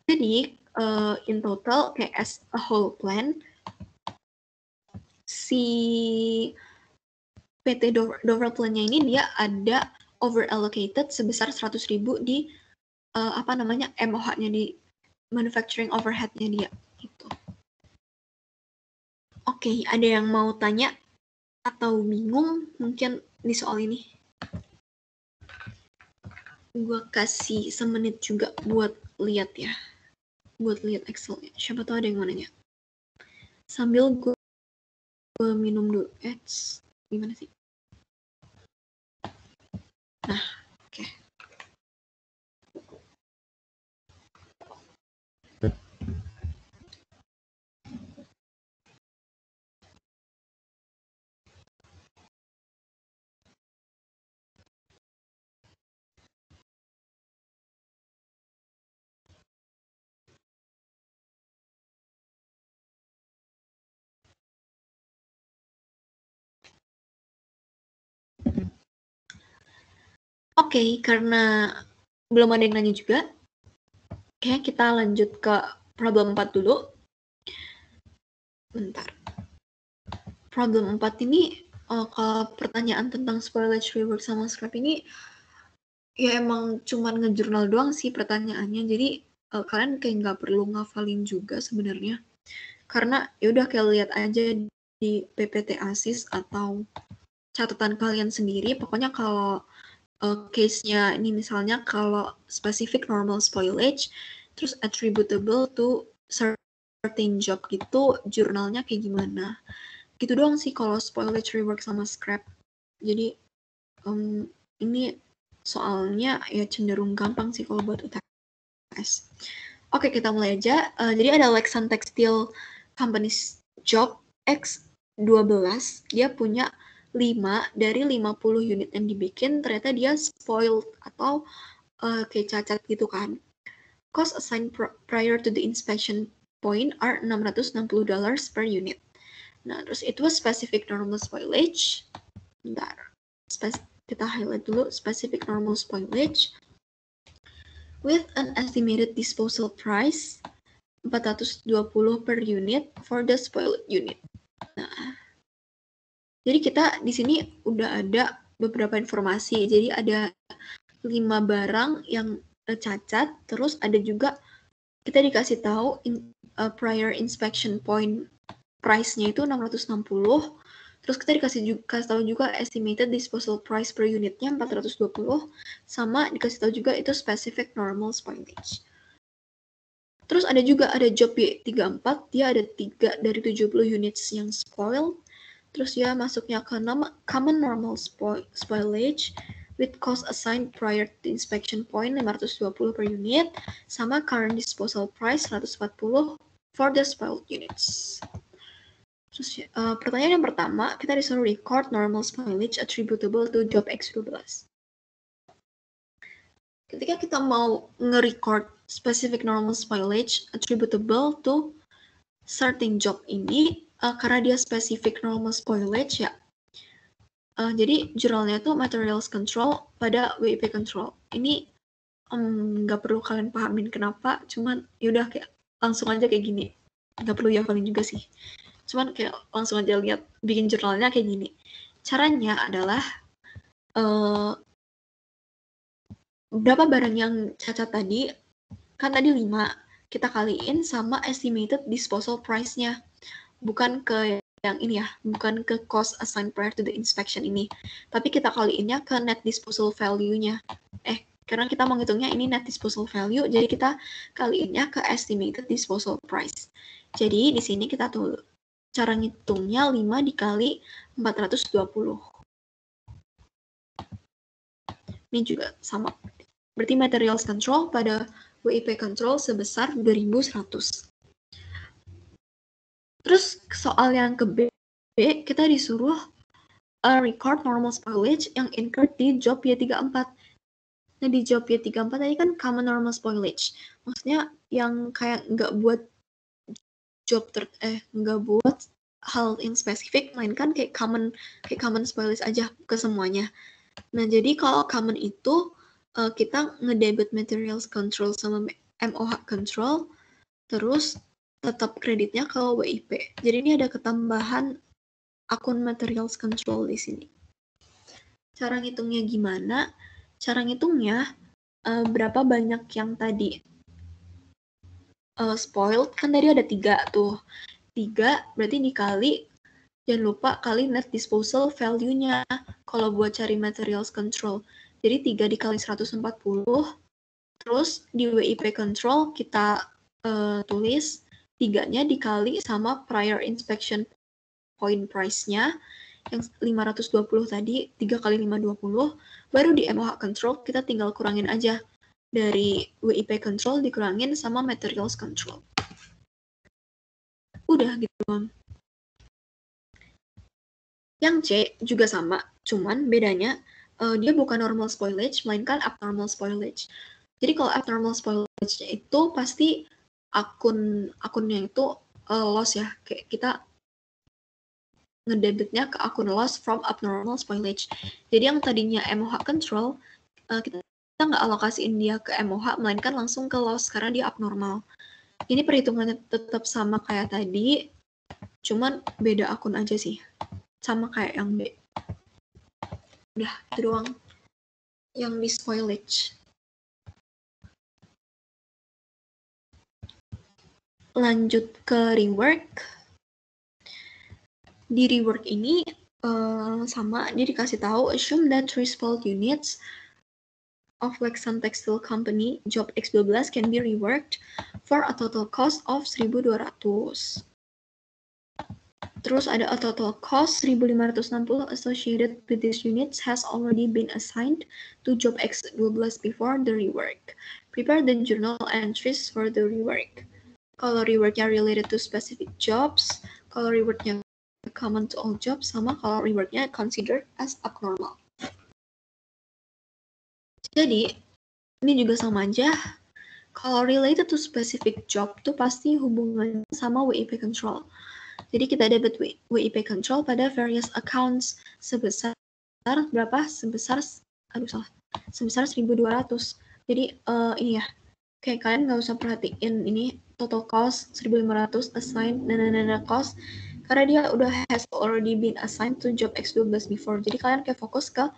Jadi in total kayak as a whole plan si PT Dover Plan-nya ini dia ada over allocated sebesar 100.000 di MOH-nya di manufacturing overhead-nya dia gitu. Oke, ada yang mau tanya atau bingung mungkin di soal ini? Gue kasih semenit juga buat lihat ya. Buat lihat Excel-nya. Siapa tahu ada yang mau nanya. Sambil gue minum dulu. Gimana sih? Nah, oke. Oke, karena belum ada yang nanya juga, kayaknya kita lanjut ke problem 4 dulu. Bentar. Problem 4 ini, kalau pertanyaan tentang spoilage, rework, sama scrap ini, ya emang cuman ngejurnal doang sih pertanyaannya. Jadi, kalian kayak nggak perlu ngafalin juga sebenarnya. Karena ya udah kayak lihat aja di PPT ASIS atau catatan kalian sendiri. Pokoknya kalau case-nya ini misalnya kalau specific normal spoilage, terus attributable to certain job gitu, jurnalnya kayak gimana. Gitu doang sih kalau spoilage, rework, sama scrap. Jadi ini soalnya ya cenderung gampang sih kalau buat UTS. Oke, kita mulai aja. Jadi ada Lexan Textile Company's job X12, dia punya 5 dari 50 unit yang dibikin, ternyata dia spoiled atau kayak cacat gitu kan. Cost assigned prior to the inspection point are $660 per unit. Nah, terus itu specific normal spoilage. Bentar. Kita highlight dulu specific normal spoilage with an estimated disposal price 420 per unit for the spoiled unit. Nah, jadi kita di sini udah ada beberapa informasi. Jadi ada 5 barang yang cacat, terus ada juga kita dikasih tahu prior inspection point price-nya itu 660. Terus kita dikasih tahu juga estimated disposal price per unitnya 420, sama dikasih tahu juga itu specific normal spoilage. Terus ada juga job Y34, dia ada 3 dari 70 units yang spoiled. Terus dia masuknya ke common normal spoilage with cost assigned prior to inspection point 520 per unit, sama current disposal price 140 for the spoiled units. Terus pertanyaan yang pertama, kita disuruh record normal spoilage attributable to job X12. Ketika kita mau nge-record specific normal spoilage attributable to certain job ini, karena dia specific normal spoilage ya, jadi jurnalnya tuh materials control pada WIP control. Ini nggak perlu kalian pahamin kenapa, cuman yaudah kayak langsung aja kayak gini. Nggak perlu hafalin juga sih. Cuman kayak langsung aja lihat bikin jurnalnya kayak gini. Caranya adalah berapa barang yang cacat tadi, kan tadi 5, kita kaliin sama estimated disposal price-nya. Bukan ke yang ini ya, bukan ke cost assigned prior to the inspection ini. Tapi kita kaliinnya ke net disposal value-nya. Karena kita menghitungnya ini net disposal value, jadi kita kaliinnya ke estimated disposal price. Jadi di sini kita tuh cara ngitungnya 5 dikali 420. Ini juga sama. Berarti materials control pada WIP control sebesar 2100. Terus soal yang ke B, kita disuruh record normal spoilage yang incurred di job Y34. Nah, di job Y34 tadi kan common normal spoilage. Maksudnya yang kayak nggak buat nggak buat hal yang spesifik, melainkan kayak common spoilage aja ke semuanya. Nah, jadi kalau common itu kita ngedebit materials control sama MOH control, terus tetap kreditnya ke WIP. Jadi ini ada ketambahan akun materials control di sini. Cara ngitungnya gimana? Cara ngitungnya berapa banyak yang tadi spoiled, kan tadi ada 3 tuh. 3 berarti dikali, jangan lupa kali net disposal value-nya kalau buat cari materials control. Jadi 3 dikali 140, terus di WIP control kita tulis 3-nya dikali sama prior inspection point price-nya yang 520 tadi, 3 kali 520, baru di MOH control kita tinggal kurangin aja dari WIP control dikurangin sama materials control. Udah gitu. Yang C juga sama, cuman bedanya dia bukan normal spoilage, melainkan abnormal spoilage. Jadi kalau abnormal spoilage-nya itu pasti akunnya itu loss ya, kayak kita ngedebitnya ke akun loss from abnormal spoilage. Jadi yang tadinya MOH control, kita nggak alokasiin dia ke MOH, melainkan langsung ke loss karena dia abnormal. Ini perhitungannya tetap sama kayak tadi, cuman beda akun aja sih. Sama kayak yang B. Udah, itu doang. Yang di spoilage. Lanjut ke rework. Di rework ini sama, dia dikasih tahu assume that 3 spoiled units of Wexan Textile Company job X12 can be reworked for a total cost of 1.200. Terus ada a total cost 1.560 associated with these units has already been assigned to job X12 before the rework. Prepare the journal entries for the rework. Kalau reworknya related to specific jobs, kalau reworknya common to all jobs, sama kalau reworknya considered as abnormal. Jadi, ini juga sama aja. Kalau related to specific job tuh pasti hubungannya sama WIP control. Jadi kita debit WIP control pada various accounts sebesar berapa? Sebesar 1.200. Jadi ini ya, kayak kalian nggak usah perhatiin ini total cost 1.500 assigned dan cost, karena dia udah has already been assigned to job X12 before. Jadi kalian kayak fokus ke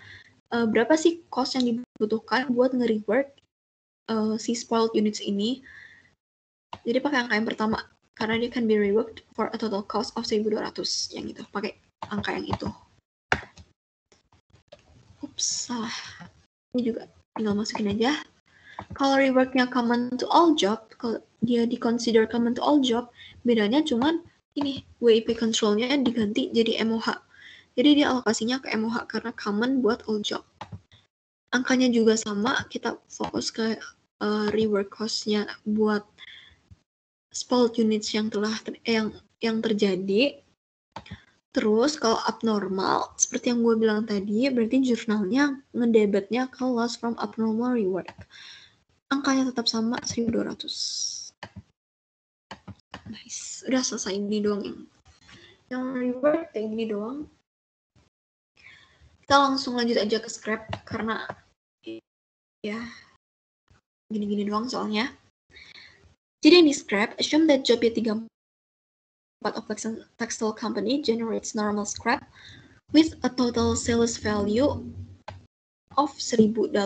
berapa sih cost yang dibutuhkan buat nge-rework si spoiled units ini. Jadi pakai angka yang pertama, karena dia can be reworked for a total cost of 1.200. Yang itu, pakai angka yang itu. Ups, salah. Ini juga tinggal masukin aja. Kalau reworknya common to all job, kalau dia di-consider common to all job, bedanya cuman ini, WIP controlnya diganti jadi MOH. Jadi dia alokasinya ke MOH karena common buat all job. Angkanya juga sama, kita fokus ke rework cost-nya buat spoiled units yang terjadi. Terus kalau abnormal, seperti yang gue bilang tadi, berarti jurnalnya ngedebitnya ke loss from abnormal rework. Angkanya tetap sama, 1.200. Nice, udah selesai ini doang yang rework kayak gini doang. Kita langsung lanjut aja ke scrap karena ya gini-gini doang soalnya. Jadi di scrap, assume that job Y34 of Wexan Textile Company generates normal scrap with a total sales value of $1.000.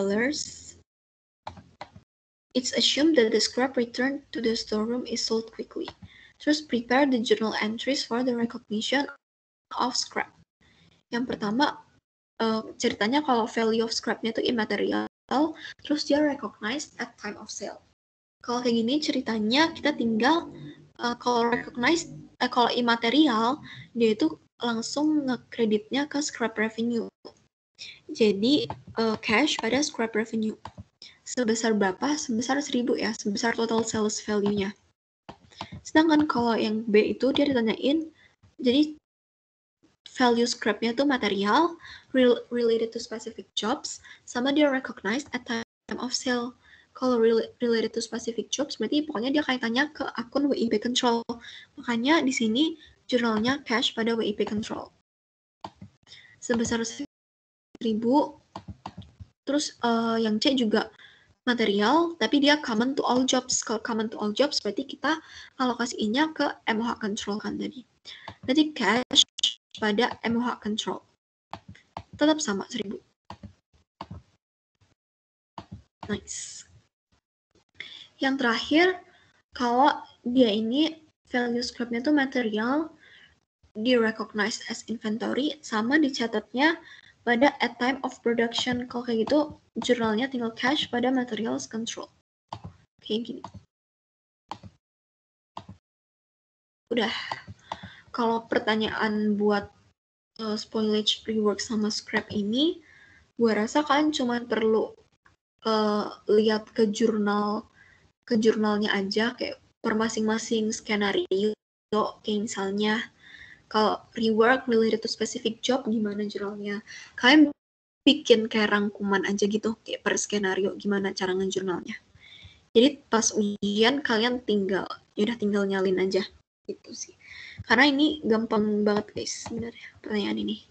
It's assumed that the scrap returned to the storeroom is sold quickly. Terus prepare the journal entries for the recognition of scrap. Yang pertama, ceritanya kalau value of scrapnya itu immaterial, terus dia recognized at time of sale. Kalau kayak gini ceritanya kita tinggal Kalau recognized, kalau imaterial, dia itu langsung ngekreditnya ke scrap revenue. Jadi cash pada scrap revenue. Sebesar berapa? Sebesar 1.000 ya, sebesar total sales value-nya. Sedangkan kalau yang B itu dia ditanyain, jadi value scrap-nya itu material, related to specific jobs, sama dia recognized at time of sale. Kalau related to specific jobs, berarti pokoknya dia kaitannya ke akun WIP control. Makanya di sini jurnalnya cash pada WIP control. Sebesar 1.000. Terus yang C juga material, tapi dia common to all jobs. Kalau common to all jobs, berarti kita alokasinya ke MOH control kan tadi. Berarti cash pada MOH control. Tetap sama 1.000. Nice. Yang terakhir, kalau dia ini value scrap-nya itu material, di recognize as inventory, sama dicatatnya pada at time of production. Kalau kayak gitu, jurnalnya tinggal cash pada materials control. Kayak gini. Udah. Kalau pertanyaan buat spoilage, rework, sama scrap ini, gue rasa kalian cuma perlu lihat ke jurnalnya aja, kayak per masing-masing skenario. Kayak misalnya kalau rework related to specific job, gimana jurnalnya. Kalian bikin kayak rangkuman aja gitu, kayak per skenario gimana cara ngejurnalnya. Jadi pas ujian kalian tinggal nyalin aja gitu sih. Karena ini gampang banget guys sebenarnya pertanyaan ini.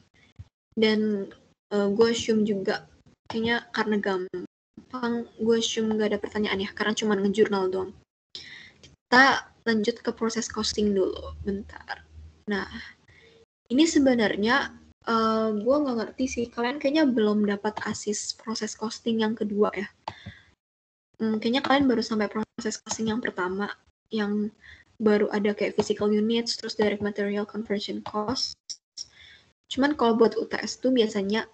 Dan gue assume juga kayaknya karena gampang, gue assume gak ada pertanyaan ya, karena cuma ngejurnal doang. Kita lanjut ke proses costing dulu, bentar. Nah, ini sebenarnya gue nggak ngerti sih, kalian kayaknya belum dapat ASIS proses costing yang kedua ya. Kayaknya kalian baru sampai proses costing yang pertama, yang baru ada kayak physical units, terus direct material conversion cost. Cuman kalau buat UTS tuh biasanya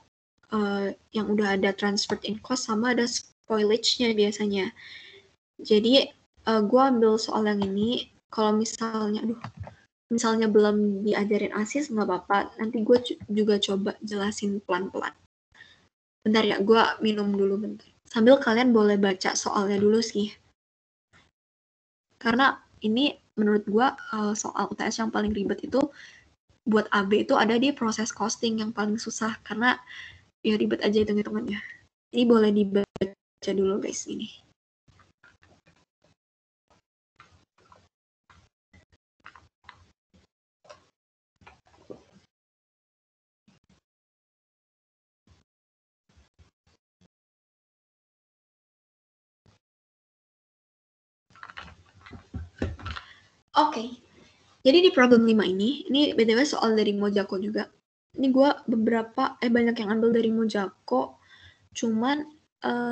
yang udah ada transferred in cost sama ada spoilage-nya biasanya. Jadi gue ambil soal yang ini, kalau misalnya belum diajarin ASIS nggak apa-apa, nanti gue juga coba jelasin pelan-pelan. Bentar ya, gue minum dulu bentar. Sambil kalian boleh baca soalnya dulu sih. Karena ini menurut gue soal UTS yang paling ribet itu buat AB itu ada di proses costing yang paling susah, karena ya ribet aja hitung-hitungannya. Ini boleh dibaca dulu guys ini. Oke, jadi di problem 5 ini BTW soal dari Mojako juga. Ini gue banyak yang ambil dari Mojako, cuman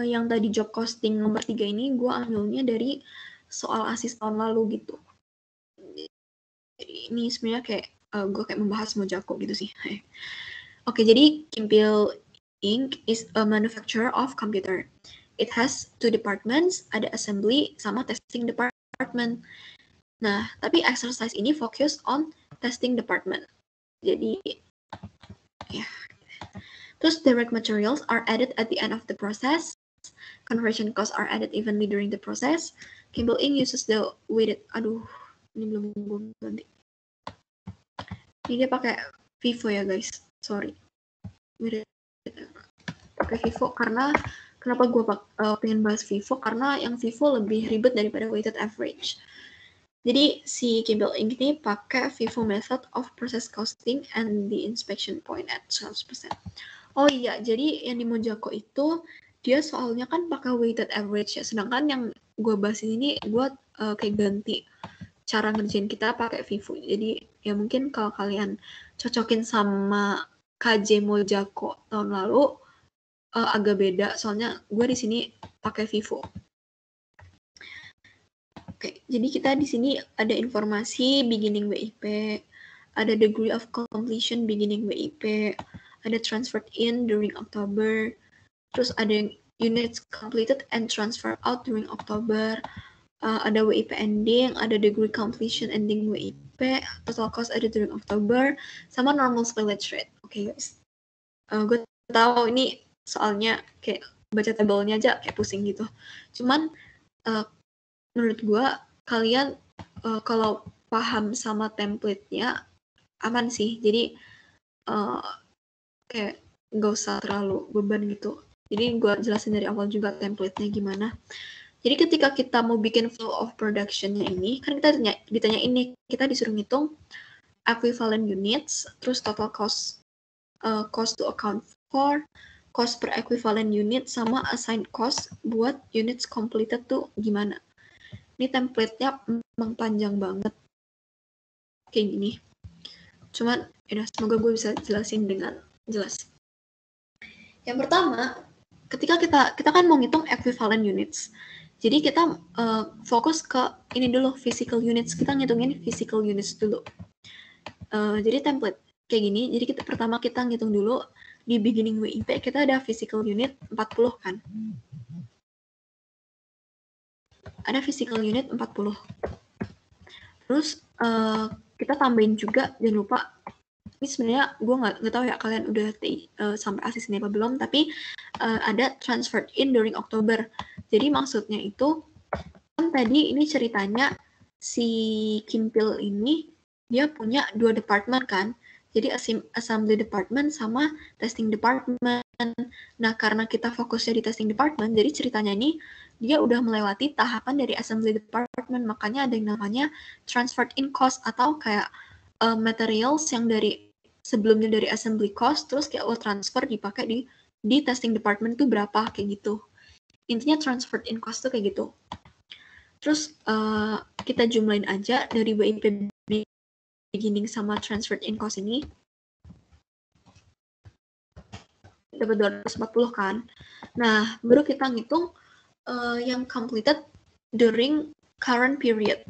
yang tadi job costing nomor 3 ini gue ambilnya dari soal ASIS tahun lalu gitu. Jadi ini sebenarnya kayak gue kayak membahas Mojako gitu sih. Oke, jadi Kimpil Inc. is a manufacturer of computer. It has 2 departments, ada assembly sama testing department. Nah, tapi exercise ini fokus on testing department. Jadi, ya. Terus direct materials are added at the end of the process. Conversion costs are added evenly during the process. Kimball Inc. uses the weighted, ini belum gue ganti. Ini dia pakai FIFO ya guys, sorry. Pakai FIFO karena kenapa gue pengen bahas FIFO, karena yang FIFO lebih ribet daripada weighted average. Jadi si Kimball Inc. ini pakai FIFO method of process costing and the inspection point at 100%. Oh iya, jadi yang di Mojako itu dia soalnya kan pakai weighted average ya, sedangkan yang gue bahas ini gue kayak ganti cara ngerjain kita pakai FIFO. Jadi ya mungkin kalau kalian cocokin sama KJ Mojako tahun lalu agak beda, soalnya gue di sini pakai FIFO. Oke, jadi kita di sini ada informasi beginning WIP, ada degree of completion beginning WIP, ada transferred in during October, terus ada units completed and transfer out during October, ada WIP ending, ada degree completion ending WIP, total cost ada during October, sama normal spoilage rate. Oke, guys. Gue tahu ini soalnya kayak baca tabelnya aja kayak pusing gitu. Cuman menurut gue kalian kalau paham sama template-nya aman sih. Jadi kayak nggak usah terlalu beban gitu. Jadi gue jelasin dari awal juga template-nya gimana. Jadi ketika kita mau bikin flow of production-nya ini, kan kita ditanya ini, kita disuruh ngitung equivalent units, terus total cost to account for, cost per equivalent unit, sama assigned cost buat units completed tuh gimana. Ini template-nya memang panjang banget. Kayak gini. Cuman, ya semoga gue bisa jelasin dengan jelas. Yang pertama, ketika kita kan mau ngitung equivalent units. Jadi kita fokus ke ini dulu, physical units. Kita ngitungin physical units dulu. Jadi template kayak gini. Jadi pertama kita ngitung dulu di beginning WIP kita ada physical unit 40 kan. Ada physical unit 40. Terus kita tambahin juga, jangan lupa. Ini sebenarnya gue nggak tahu ya kalian udah sampai asis ini apa belum, tapi ada transferred in during October. Jadi maksudnya itu kan tadi ini ceritanya si Kimpil ini dia punya 2 department kan. Jadi assembly department sama testing department. Nah, karena kita fokusnya di testing department, jadi ceritanya ini dia udah melewati tahapan dari assembly department, makanya ada yang namanya transferred in cost atau kayak materials yang dari sebelumnya dari assembly cost terus kayak lo transfer dipakai di testing department itu berapa kayak gitu. Intinya transferred in cost tuh kayak gitu. Terus kita jumlahin aja dari WIP beginning sama transferred in cost ini. Dapat 240 kan. Nah, baru kita ngitung yang completed during current period.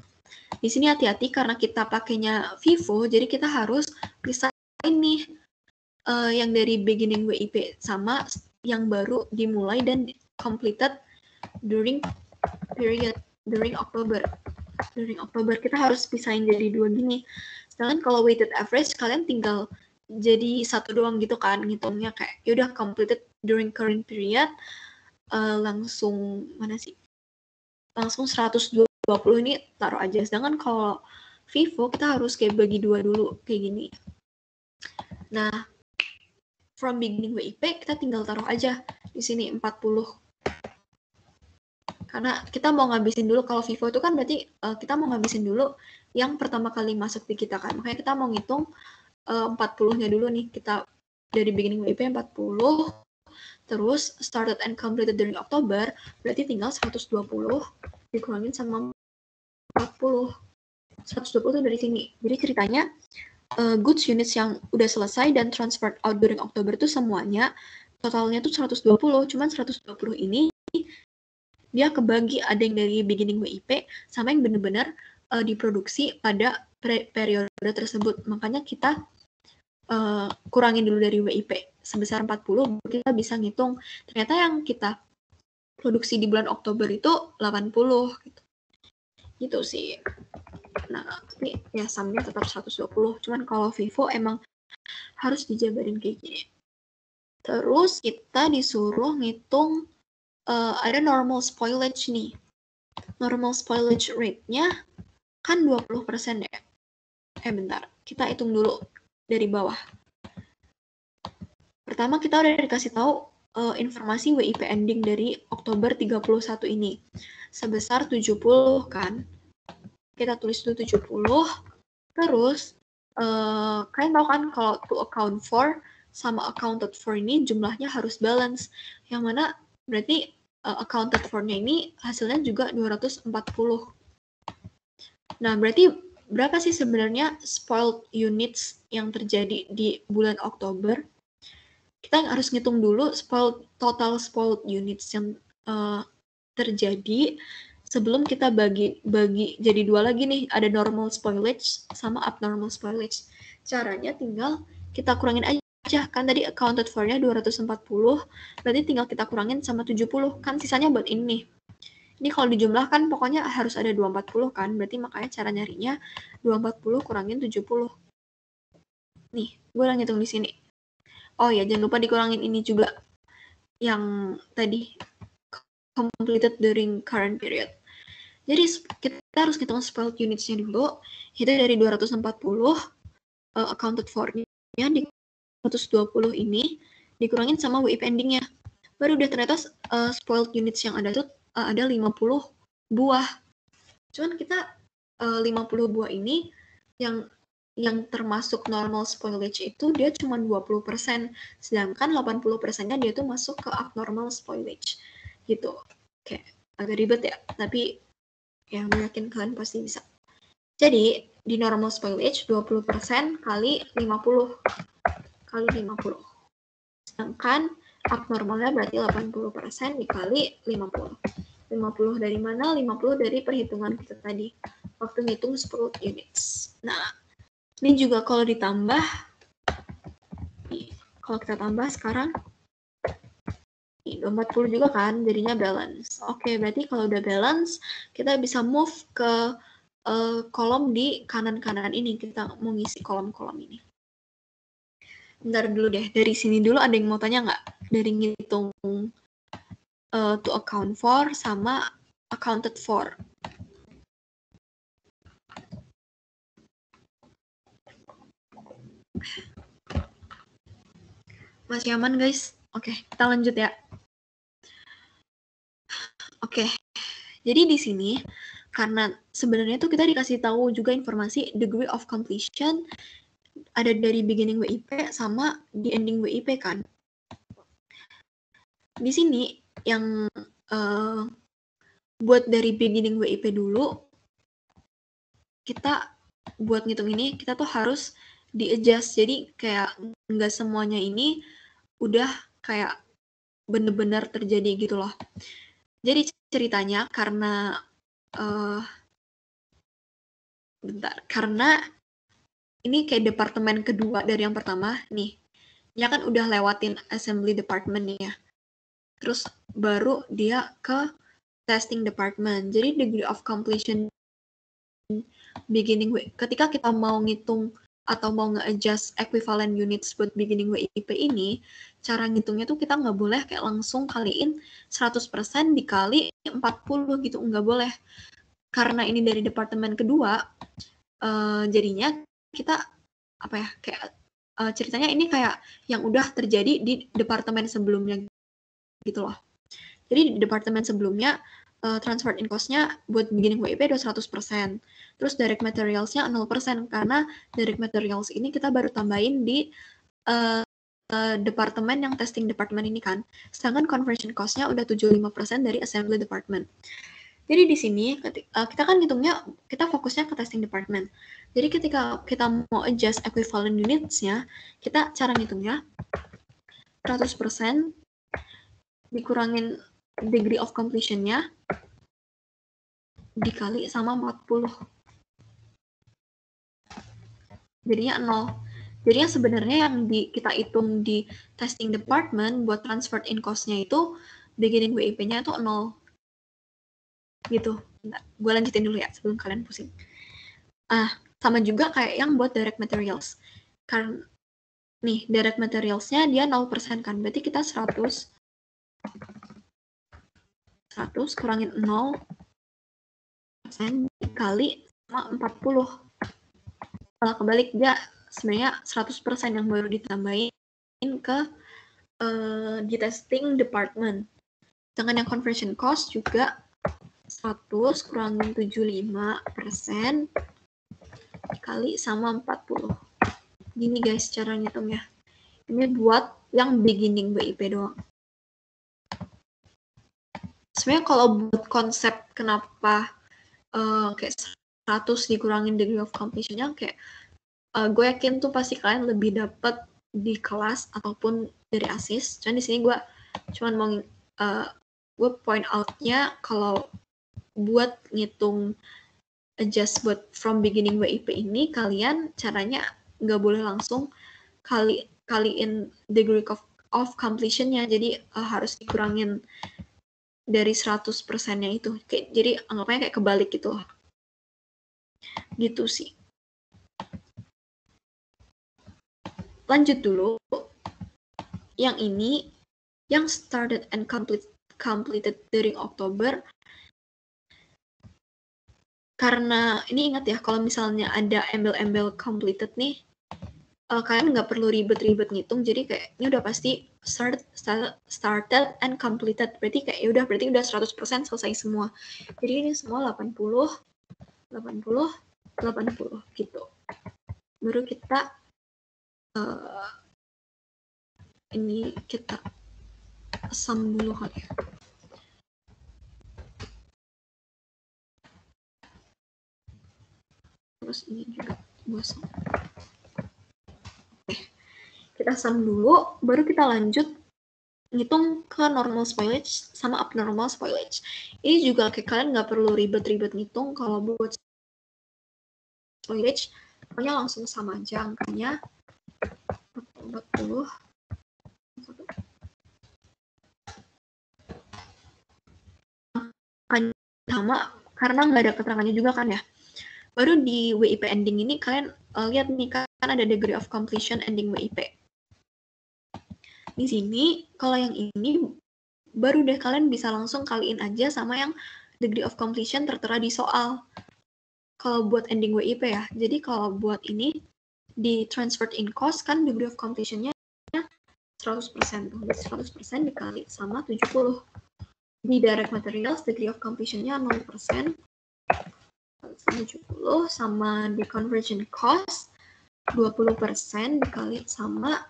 Di sini hati-hati karena kita pakainya Vivo, jadi kita harus pisahin nih yang dari beginning WIP sama yang baru dimulai dan completed during period, during October. During October kita harus pisahin jadi 2 gini. Sedangkan kalau weighted average kalian tinggal jadi 1 doang gitu kan ngitungnya kayak yaudah completed during current period langsung mana sih? Langsung 120 ini taruh aja. Sedangkan kalau Vivo kita harus kayak bagi 2 dulu kayak gini. Nah, from beginning WIP kita tinggal taruh aja di sini 40. Karena kita mau ngabisin dulu, kalau Vivo itu kan berarti kita mau ngabisin dulu yang pertama kali masuk di kita kan. Makanya kita mau ngitung 40-nya dulu nih. Kita dari beginning WIP 40, terus started and completed during October, berarti tinggal 120 dikurangin sama 40. 120 itu dari sini. Jadi ceritanya goods units yang udah selesai dan transferred out during October itu semuanya totalnya tuh 120, cuman 120 ini dia kebagi ada yang dari beginning WIP sama yang benar-benar diproduksi pada periode tersebut. Makanya kita kurangin dulu dari WIP sebesar 40, kita bisa ngitung ternyata yang kita produksi di bulan Oktober itu 80 gitu. Gitu sih. Nah, tapi ya sumnya tetap 120. Cuman kalau Vivo emang harus dijabarin kayak gini. Terus kita disuruh ngitung ada normal spoilage nih. Normal spoilage rate-nya kan 20% ya. Bentar. Kita hitung dulu dari bawah. Pertama kita udah dikasih tahu informasi WIP ending dari Oktober 31 ini. Sebesar 70 kan. Kita tulis dulu 70. Terus kalian tahu kan kalau to account for sama accounted for ini jumlahnya harus balance. Yang mana berarti accounted for-nya ini hasilnya juga 240. Nah, berarti berapa sih sebenarnya spoiled units yang terjadi di bulan Oktober? Kita harus ngitung dulu total spoiled units yang terjadi sebelum kita bagi jadi 2 lagi nih, ada normal spoilage sama abnormal spoilage. Caranya tinggal kita kurangin aja, kan tadi accounted for-nya 240, berarti tinggal kita kurangin sama 70, kan sisanya buat ini nih. Ini kalau dijumlahkan pokoknya harus ada 240 kan, berarti makanya cara nyarinya 240 kurangin 70. Nih, gue udah ngitung di sini. Oh ya, jangan lupa dikurangin ini juga yang tadi completed during current period. Jadi kita harus hitung spoiled units-nya dulu. Itu dari 240 accounted for-nya di 120 ini dikurangin sama WIP ending-nya. Baru udah ternyata spoiled units yang ada tuh ada 50 buah. Cuman kita 50 buah ini yang termasuk normal spoilage itu dia cuma 20%, sedangkan 80%-nya dia tuh masuk ke abnormal spoilage. Gitu. Kayak agak ribet ya, tapi ya gue yakin kalian pasti bisa. Jadi, di normal spoilage 20% kali 50 kali 50. Sedangkan abnormalnya berarti 80% dikali 50. 50 dari mana? 50 dari perhitungan kita tadi. Waktu ngitung 10 units. Nah, ini juga kalau ditambah, kalau kita tambah sekarang, 240 juga kan, jadinya balance. Oke, berarti kalau udah balance, kita bisa move ke kolom di kanan-kanan ini. Kita mau ngisi kolom-kolom ini. Bentar dulu deh, dari sini dulu ada yang mau tanya nggak? Dari ngitung to account for sama accounted for. Masih aman guys? Oke, kita lanjut ya. Oke, jadi di sini karena sebenarnya tuh kita dikasih tahu juga informasi degree of completion ada dari beginning WIP sama di ending WIP kan. Di sini yang buat dari beginning WIP dulu, kita buat ngitung ini kita tuh harus di-adjust. Jadi kayak nggak semuanya ini udah kayak bener-bener terjadi gitu loh. Jadi ceritanya karena karena ini kayak departemen kedua dari yang pertama nih. Dia kan udah lewatin assembly department nih ya. Terus baru dia ke testing department. Jadi degree of completion beginning ketika kita mau ngitung atau mau nge-adjust equivalent units buat beginning WIP ini, cara ngitungnya tuh kita nggak boleh kayak langsung kaliin 100% dikali 40 gitu, nggak boleh. Karena ini dari departemen kedua, jadinya kita apa ya, kayak ceritanya ini kayak yang udah terjadi di departemen sebelumnya gitu loh. Jadi di departemen sebelumnya transferred in cost-nya buat beginning WIP udah 100%. Terus direct materials-nya 0% karena direct materials ini kita baru tambahin di departemen yang testing department ini kan. Sedangkan conversion cost-nya udah 75% dari assembly department. Jadi di sini kita kan hitungnya, kita fokusnya ke testing department. Jadi ketika kita mau adjust equivalent units-nya, kita cara ngitungnya 100% dikurangin degree of completion-nya dikali sama 40. Jadinya 0. Jadinya sebenarnya yang kita hitung di testing department buat transferred in cost-nya itu beginning WIP-nya itu 0. Gitu. Gue lanjutin dulu ya sebelum kalian pusing. Sama juga kayak yang buat direct materials. Karena nih, direct materials-nya dia 0% kan. Berarti kita 100 kurangin 0% dikali sama 40. Kalau kebalik, dia sebenarnya 100% yang baru ditambahin ke di testing department. Sedangkan yang conversion cost juga 100 kurangin 75% kali sama 40. Gini guys cara ngitungnya. Ini buat yang beginning WIP doang. Sebenarnya kalau buat konsep kenapa kayak 100 dikurangin degree of completion-nya, kayak gue yakin tuh pasti kalian lebih dapat di kelas ataupun dari ASIS. Cuman di sini gue cuman mau gue point out-nya kalau buat ngitung adjust buat from beginning WIP ini, kalian caranya nggak boleh langsung kaliin degree of completion-nya. Jadi harus dikurangin dari 100%-nya itu. Jadi anggapnya kayak kebalik gitu lah. Gitu sih. Lanjut dulu. Yang ini, yang started and completed during October. Karena ini ingat ya, kalau misalnya ada embel-embel completed nih, kalian nggak perlu ribet-ribet ngitung, jadi kayak ini udah pasti started and completed, berarti kayak ya berarti udah 100% selesai semua. Jadi ini semua 80 gitu. Baru kita ini kita sum dulu kali ya. Terus ini juga bosan. Kita sum dulu, baru kita lanjut ngitung ke normal spoilage sama abnormal spoilage. Ini juga kayak kalian nggak perlu ribet-ribet ngitung. Kalau buat spoilage, pokoknya langsung sama aja angkanya. 40 angkanya sama karena nggak ada keterangannya juga kan ya. Baru di WIP ending ini kalian lihat nih kan ada degree of completion ending WIP. Di sini kalau yang ini baru deh kalian bisa langsung kaliin aja sama yang degree of completion tertera di soal. Kalau buat ending WIP ya. Jadi kalau buat ini di transferred in cost kan degree of completion-nya 100%. Tuh. 100% dikali sama 70. Di direct materials degree of completion-nya 0%. 70 sama di conversion cost 20% dikali sama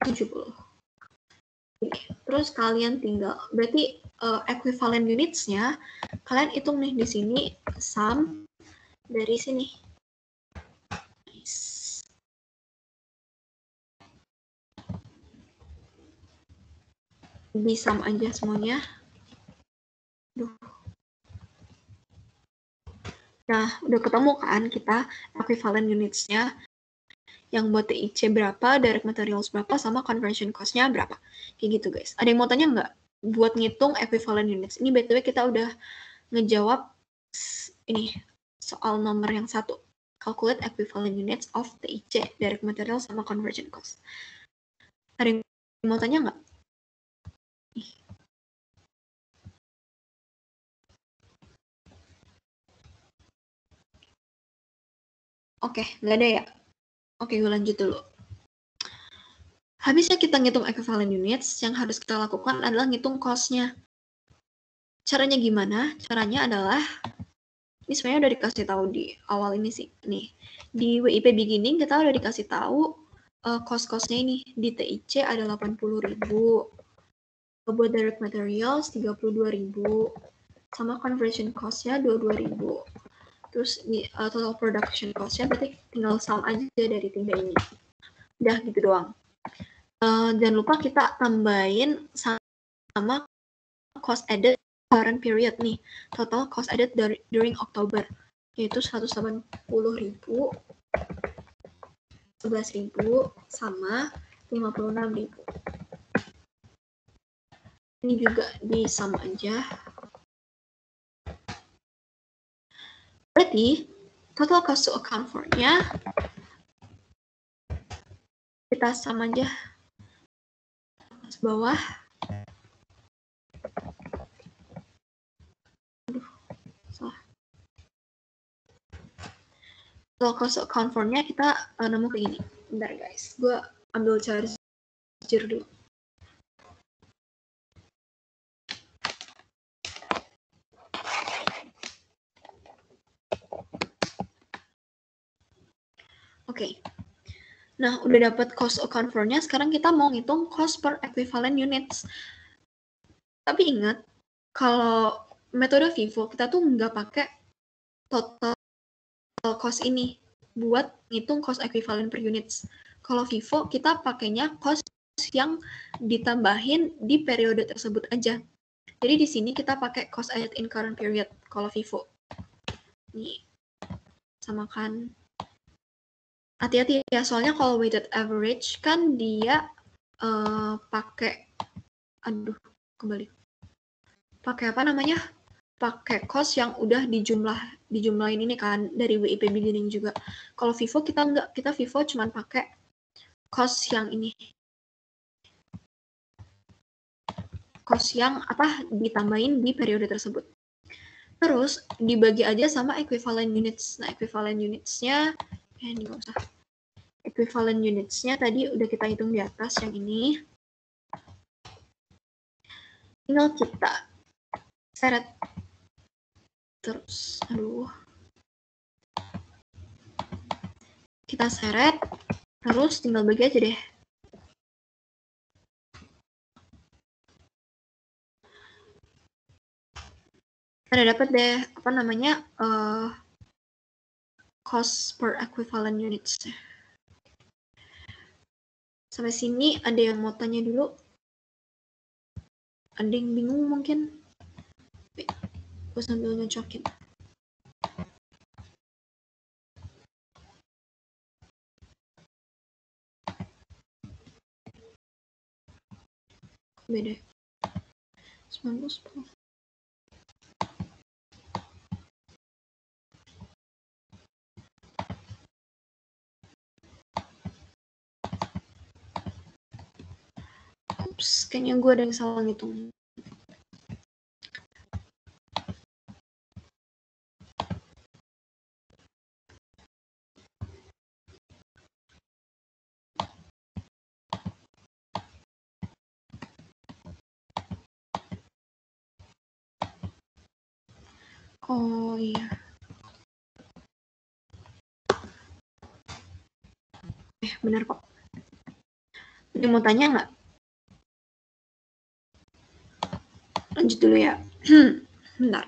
70. Terus kalian tinggal, berarti equivalent units-nya kalian hitung nih di sini sum dari sini. Nice. Di sum aja semuanya. Duh. Nah, udah ketemu kan kita equivalent units-nya. Yang buat TIC berapa, direct materials berapa, sama conversion cost-nya berapa. Kayak gitu guys. Ada yang mau tanya nggak? Buat ngitung equivalent units. Ini BTW kita udah ngejawab ini soal nomor yang 1. Calculate equivalent units of TIC, direct materials sama conversion cost. Ada yang mau tanya nggak? Oke, nggak ada ya? Oke, gue lanjut dulu. Habisnya kita ngitung equivalent units, yang harus kita lakukan adalah ngitung cost-nya. Caranya gimana? Caranya adalah, ini sebenarnya udah dikasih tahu di awal ini sih. Nih, di WIP beginning kita udah dikasih tahu cost-cost-nya ini. Di TIC ada 80.000. Buat direct materials 32.000. Sama conversion cost-nya 22.000. Terus total production cost-nya berarti tinggal sum aja dari 3 ini. Udah gitu doang. Jangan lupa kita tambahin sama cost added current period nih. Total cost added during October yaitu 180.000, 11.000 sama 56.000. Ini juga di sum aja. Berarti total cost to account for-nya kita sum aja atas bawah. Salah. Total cost to account for-nya kita nemu kayak gini. Bentar guys, gue ambil charger dulu. Oke. Nah, udah dapat cost account for-nya, sekarang kita mau ngitung cost per equivalent units. Tapi ingat, kalau metode FIFO, kita tuh nggak pakai total cost ini buat ngitung cost equivalent per units. Kalau FIFO, kita pakainya cost yang ditambahin di periode tersebut aja. Jadi di sini kita pakai cost added in current period kalau FIFO. Nih, samakan. Hati-hati ya, soalnya kalau weighted average kan dia pakai, aduh, kembali. pakai apa namanya? Pakai cost yang udah dijumlahin ini kan dari WIP beginning juga. Kalau Vivo kita enggak, kita Vivo cuman pakai cost yang ini. Cost yang apa ditambahin di periode tersebut. Terus dibagi aja sama equivalent units. Nah, equivalent units-nya ini nggak usah. Equivalent units-nya tadi udah kita hitung di atas yang ini. Tinggal kita seret. Terus, kita seret, terus tinggal bagi aja deh. Kita dapat deh, apa namanya, cost per equivalent units. Sampai sini ada yang mau tanya dulu? Ada yang bingung mungkin? Gue sambil nyocokin. Beda. 90. Ups, kayaknya gue ada yang salah ngitung. Oh iya. Benar kok. Ada mau tanya nggak? Lanjut dulu ya. Bentar.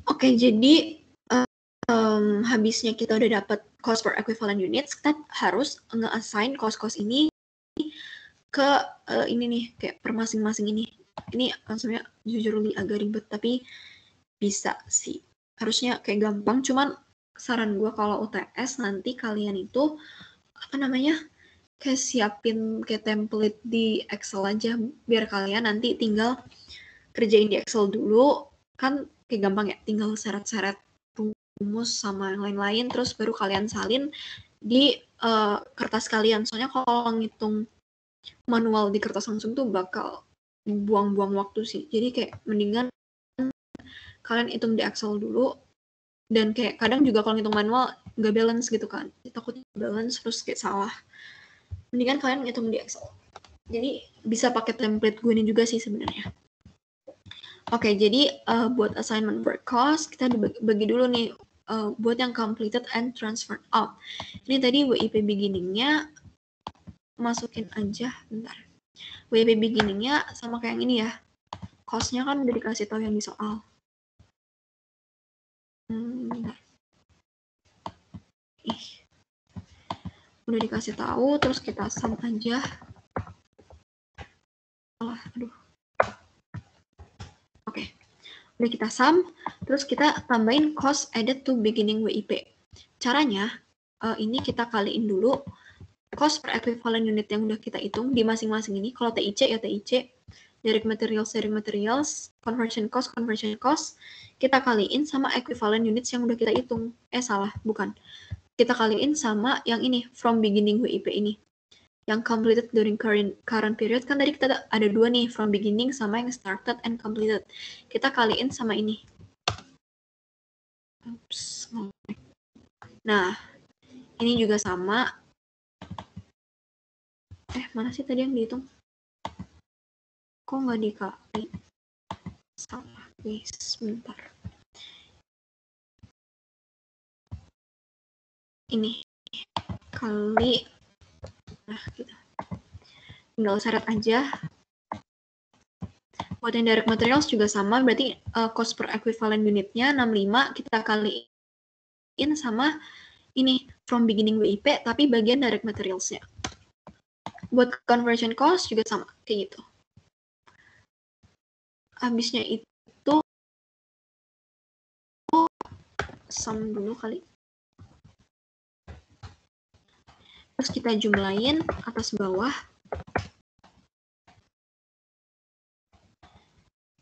Oke, jadi habisnya kita udah dapat cost per equivalent units, kita harus nge-assign cost-cost ini ke ini nih, kayak per masing-masing ini. Ini sebenarnya jujur agak ribet, tapi bisa sih. Harusnya kayak gampang, cuman saran gue kalau UTS nanti kalian itu apa namanya, kayak siapin kayak template di Excel aja, biar kalian nanti tinggal kerjain di Excel dulu, kan kayak gampang ya, tinggal seret-seret rumus sama yang lain-lain, terus baru kalian salin di kertas kalian. Soalnya kalau ngitung manual di kertas langsung tuh bakal buang-buang waktu sih. Jadi kayak mendingan kalian hitung di Excel dulu, dan kayak kadang juga kalau ngitung manual nggak balance gitu kan, takutnya balance terus kayak salah. Mendingan kalian ngitung di Excel. Jadi bisa pakai template gue ini juga sih sebenarnya. Oke, jadi buat assignment work cost kita bagi dulu nih buat yang completed and transferred out. Ini tadi WIP beginning-nya masukin aja, bentar. WIP beginning-nya sama kayak yang ini ya. Cost-nya kan udah dikasih tahu yang di soal. Bentar. Udah dikasih tahu, terus kita sum aja. Aduh. Oke. Udah kita sum, terus kita tambahin cost added to beginning WIP. Caranya, ini kita kaliin dulu cost per equivalent unit yang udah kita hitung di masing-masing ini. Kalau TIC ya TIC, direct materials, conversion cost, kita kaliin sama equivalent units yang udah kita hitung. Salah, bukan. Kita kaliin sama yang ini, from beginning WIP ini. Yang completed during current period, kan tadi kita ada dua nih, from beginning sama yang started and completed. Kita kaliin sama ini. Oops. Nah, ini juga sama. Mana sih tadi yang dihitung? Kok nggak dikali? Salah, guys. Sebentar. Ini kali, nah gitu. Tinggal seret aja. Buat yang direct materials juga sama, berarti cost per equivalent unitnya 65, kita kaliin sama ini, from beginning WIP, tapi bagian direct materials-nya. Buat conversion cost juga sama, kayak gitu. Habisnya itu, sum dulu kali. Terus kita jumlahin atas bawah.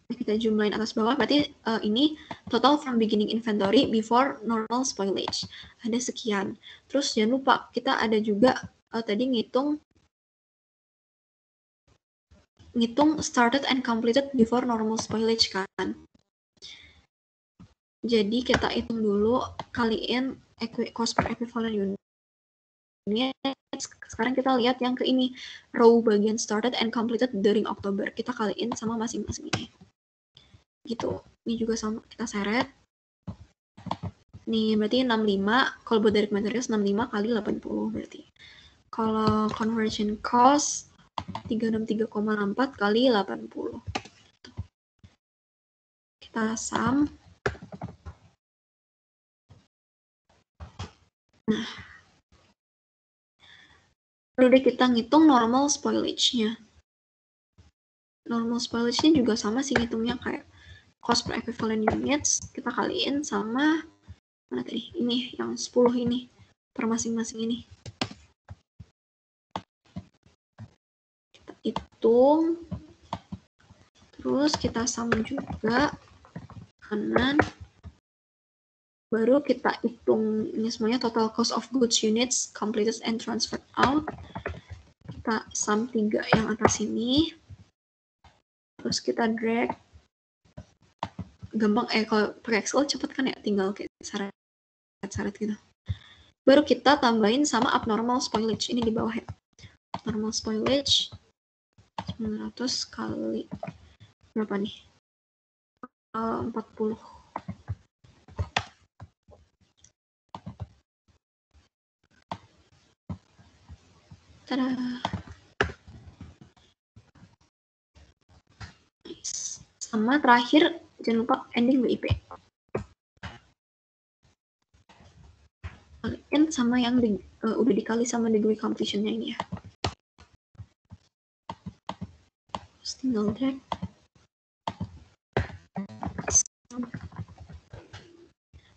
Kita jumlahin atas bawah, berarti ini total from beginning inventory before normal spoilage. Ada sekian. Terus jangan lupa, kita ada juga tadi ngitung started and completed before normal spoilage kan. Jadi kita hitung dulu, kaliin cost per equivalent unit. Sekarang kita lihat yang ke ini, row bagian started and completed during October. Kita kaliin sama masing-masing ini. Gitu. Ini juga sama, kita seret. Nih, berarti 65. Kalau buat direct materials 65 kali 80 berarti. Kalau conversion cost 363,64 kali 80. Kita sum. Nah, perlu deh kita ngitung normal spoilage-nya. Normal spoilage-nya juga sama sih ngitungnya kayak cost per equivalent units. Kita kaliin sama, mana tadi? Ini, yang 10 ini. Per masing-masing ini. Kita hitung. Terus kita sum juga kanan. Baru kita hitung ini semuanya total cost of goods units completed and transferred out. Kita sum 3 yang atas ini. Terus kita drag. Gampang, kalau pakai Excel cepet kan ya, tinggal kayak syarat gitu. Baru kita tambahin sama abnormal spoilage. Ini di bawah ya. Normal spoilage 900 kali berapa nih? 40. Tada. Nice. Sama terakhir, jangan lupa ending WIP. Kalian sama yang udah dikali sama degree completion-nya ini ya. Terus tinggal drag.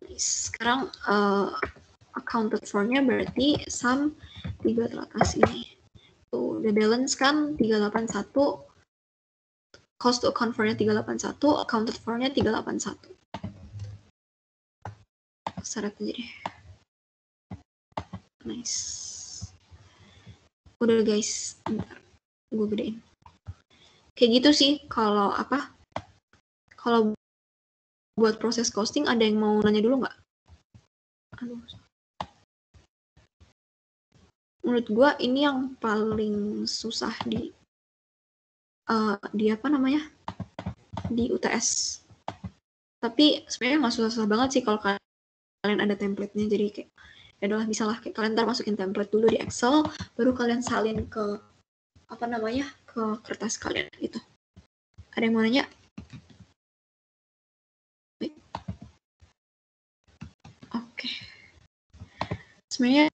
Nice. Sekarang accounted for-nya berarti sum 3 teratas ini. Tuh, udah balance kan 381. Cost to account for-nya 381, accounted for-nya 381. Syarat aja deh. Nice. Udah guys, bentar. Gue gedein. Kayak gitu sih kalau apa? Kalau buat proses costing ada yang mau nanya dulu nggak? Aduh. Menurut gue ini yang paling susah di apa namanya? Di UTS. Tapi sebenarnya nggak susah-susah banget sih kalau kalian ada template-nya. Jadi kayak ya udahlah, bisa lah kayak kalian ntar masukin template dulu di Excel, baru kalian salin ke apa namanya? Ke kertas kalian gitu. Ada yang mau nanya? Oke. Sebenarnya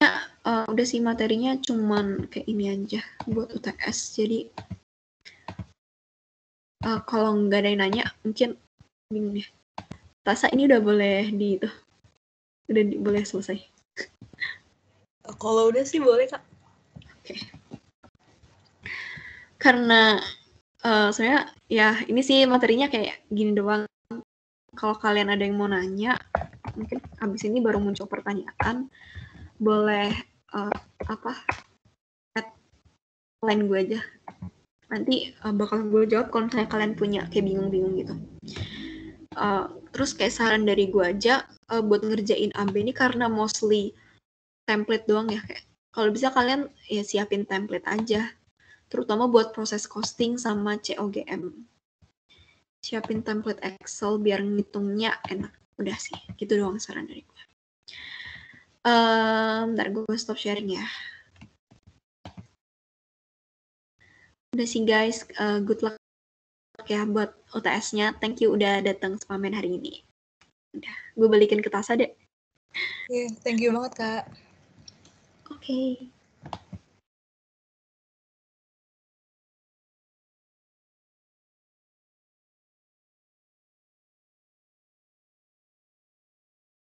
udah sih materinya cuman kayak ini aja buat UTS. Jadi kalau nggak ada yang nanya, mungkin bingung ya. Rasa ini udah boleh di itu, udah boleh selesai. Kalau udah sih boleh Kak. Oke. Karena sebenarnya ya ini sih materinya kayak gini doang. Kalau kalian ada yang mau nanya, mungkin abis ini baru muncul pertanyaan, boleh add line gue aja. Nanti bakal gue jawab kalau misalnya kalian punya kayak bingung-bingung gitu. Terus kayak saran dari gue aja buat ngerjain AB ini karena mostly template doang ya, kayak kalau bisa kalian ya siapin template aja, terutama buat proses costing sama COGM. Siapin template Excel biar ngitungnya enak. Udah sih, gitu doang saran dari gue. Bentar gue stop sharing ya. Udah sih guys, good luck ya buat UTS-nya. Thank you udah datang spamen hari ini. Udah, gue balikin ke Tasa deh. Thank you banget Kak. Oke.